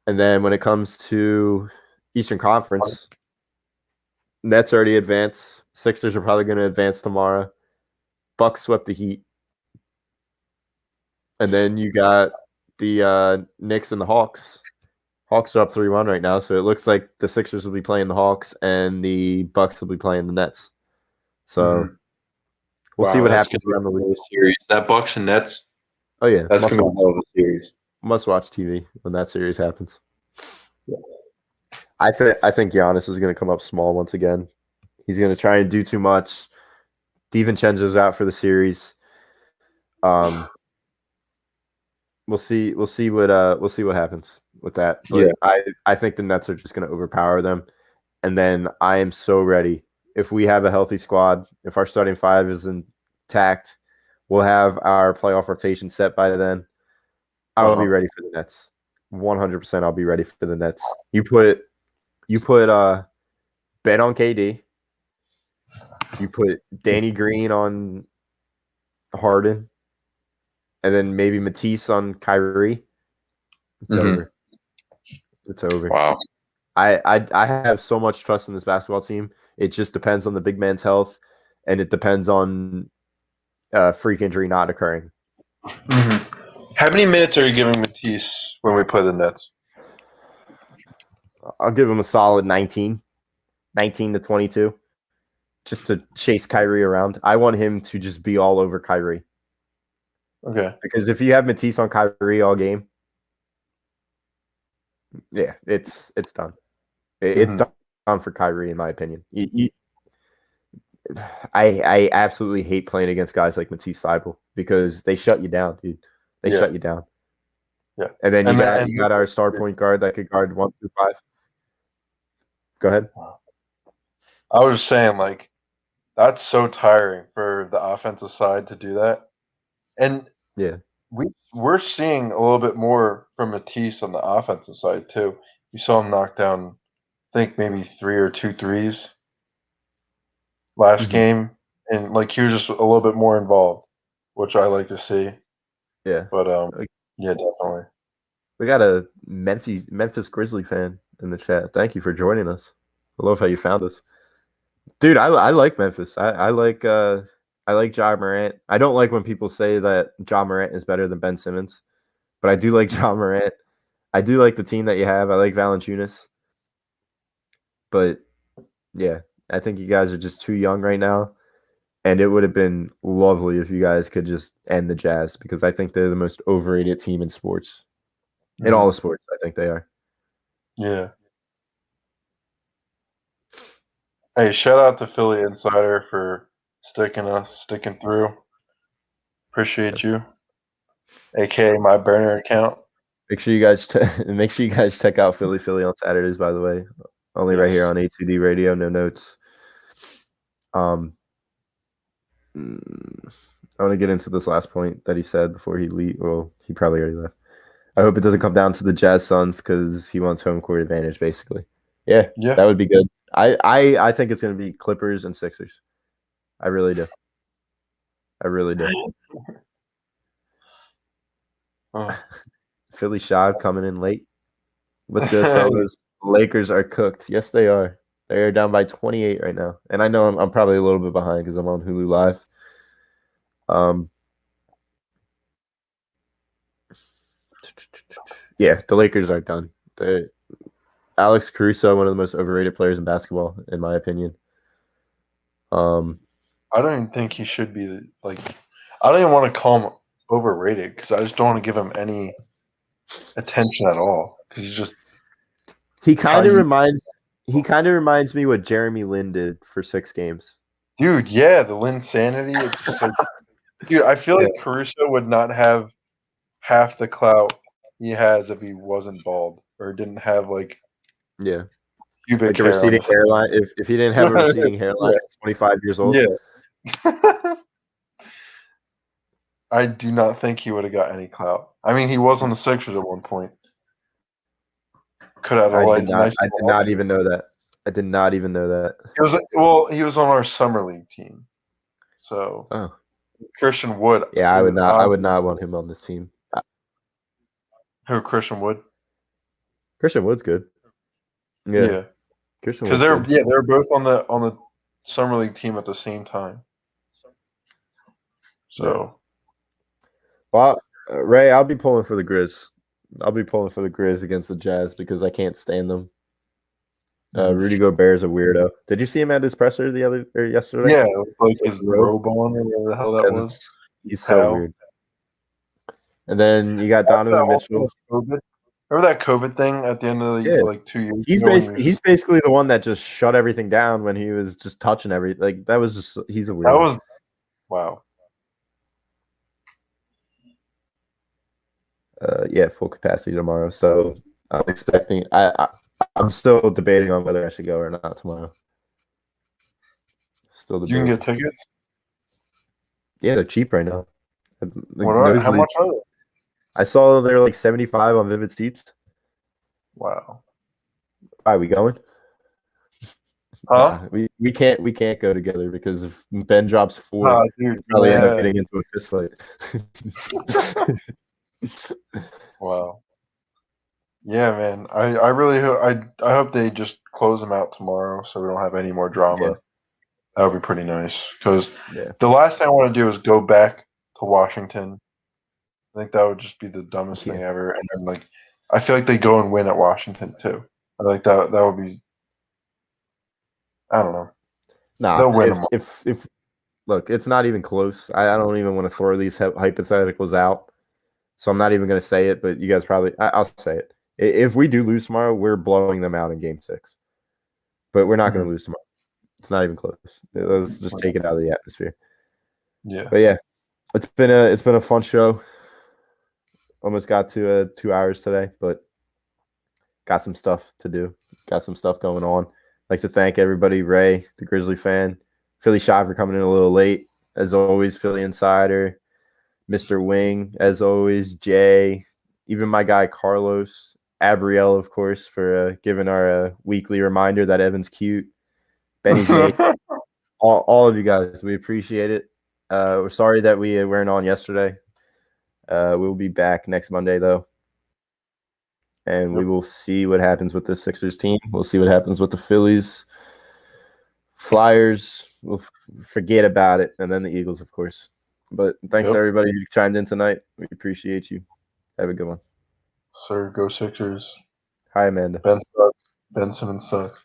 And then when it comes to Eastern Conference, Nets already advanced. Sixers are probably going to advance tomorrow. Bucks swept the Heat. And then you got the Knicks and the Hawks. Hawks are up 3-1 right now, so it looks like the Sixers will be playing the Hawks and the Bucks will be playing the Nets. So we'll see what happens around the league. Series. That Bucks and Nets. Oh yeah, That's gonna be a hell of a series. Must watch TV when that series happens. Yeah. I think Giannis is going to come up small once again. He's going to try and do too much. DiVincenzo's out for the series. We'll see what happens with that. But yeah. I think the Nets are just going to overpower them. And then I am so ready. If we have a healthy squad, if our starting five is intact, we'll have our playoff rotation set by then. I'll be ready for the Nets. 100% I'll be ready for the Nets. You put Ben on KD. You put Danny Green on Harden. And then maybe Matisse on Kyrie. It's over. It's over. Wow. I have so much trust in this basketball team. It just depends on the big man's health, and it depends on freak injury not occurring. How many minutes are you giving Matisse when we play the Nets? I'll give him a solid 19 to 22, just to chase Kyrie around. I want him to just be all over Kyrie. Okay. Because if you have Matisse on Kyrie all game, yeah, it's done. It's done for Kyrie, in my opinion. I absolutely hate playing against guys like Matisse Thybulle because they shut you down, dude. They shut you down. Yeah. And then you got our star point guard that could guard 1 through 5. Go ahead. I was saying, like, that's so tiring for the offensive side to do that. And yeah, we're seeing a little bit more from Matisse on the offensive side too. You saw him knock down, I think maybe 3 or 2 threes last game, and like he was just a little bit more involved, which I like to see. Yeah, but yeah, definitely. We got a Memphis Grizzly fan in the chat. Thank you for joining us. I love how you found us, dude. I like Memphis. I like Ja Morant. I don't like when people say that Ja Morant is better than Ben Simmons, but I do like Ja Morant. I do like the team that you have. I like Valanciunas. But, yeah, I think you guys are just too young right now, and it would have been lovely if you guys could just end the Jazz because I think they're the most overrated team in sports. In all the sports, I think they are. Yeah. Hey, shout out to Philly Insider for sticking through. Appreciate you. AKA my burner account. Make sure you guys check out Philly on Saturdays, by the way. Only right here on A2D Radio, no notes. I want to get into this last point that he said before he leave. Well, he probably already left. I hope it doesn't come down to the Jazz Suns because he wants home court advantage, basically. Yeah, that would be good. I think it's going to be Clippers and Sixers. I really do. Philly Shad coming in late. Let's go, fellas. Lakers are cooked. Yes, they are. They are down by 28 right now. And I know I'm probably a little bit behind because I'm on Hulu Live. Yeah, the Lakers are done. Alex Caruso, one of the most overrated players in basketball, in my opinion. I don't even think he should be like. I don't even want to call him overrated because I just don't want to give him any attention at all because he's just. He kind of reminds He kind of reminds me what Jeremy Lin did for 6 games. Dude, yeah, the Linsanity. It's just like, dude, I feel like Caruso would not have half the clout he has if he wasn't bald or didn't have like Yeah. pubic Like a hair on receding his- hairline. If he didn't have a receding hairline at 25 years old. Yeah. I do not think he would have got any clout. I mean, he was on the Sixers at one point. Could have I a did not even know that. I did not even know that. He was on our summer league team. So Oh. Christian Wood. Yeah, I would not want him on this team. Who, Christian Wood? Christian Wood's good. Yeah. Christian Because Wood's good. they're both on the summer league team at the same time. So Well, Ray, I'll be pulling for the Grizz. I'll be pulling for the Grizz against the Jazz because I can't stand them. Rudy Gobert is a weirdo. Did you see him at his presser yesterday? yeah, like his robe on or whatever the hell that was. He's so weird. And then you got Donovan Mitchell. Remember that COVID thing at the end of the like 2 years? He's basically the one that just shut everything down when he was just touching everything. Like that was just he's a weirdo. That was wow. Full capacity tomorrow. So I'm expecting. I'm still debating on whether I should go or not tomorrow. Still debating. You can get tickets. Yeah, they're cheap right now. How much are they? I saw they're like 75 on Vivid Seats. Wow. Are we going? Huh? We can't go together because if Ben drops 4, dude, we'll probably end up getting into a fist fight. Wow. Yeah, man. I really hope I hope they just close them out tomorrow so we don't have any more drama. Yeah. That would be pretty nice because Yeah. the last thing I want to do is go back to Washington. I think that would just be the dumbest thing ever. And then like I feel like they go and win at Washington too. I like that would be I don't know. Nah, they'll win them. if look, it's not even close. I don't even want to throw these hypotheticals out. So I'm not even going to say it, but you guys probably I'll say it. If we do lose tomorrow, we're blowing them out in game 6. But we're not going to lose tomorrow. It's not even close. Let's just take it out of the atmosphere. Yeah. But yeah, it's been a fun show. Almost got to 2 hours today, but got some stuff to do. Got some stuff going on. Like to thank everybody, Ray, the Grizzly fan, Philly Shy for coming in a little late, as always, Philly Insider, Mr. Wing, as always, Jay, even my guy Carlos, Abrielle, of course, for giving our weekly reminder that Evan's cute, Benny's Nate, all of you guys, we appreciate it. We're sorry that we weren't on yesterday. We'll be back next Monday, though. And we will see what happens with the Sixers team. We'll see what happens with the Phillies. Flyers, we'll forget about it. And then the Eagles, of course. But thanks to everybody who chimed in tonight. We appreciate you. Have a good one. Sir, go Sixers. Hi, Amanda. Ben sucks. Ben Simmons sucks.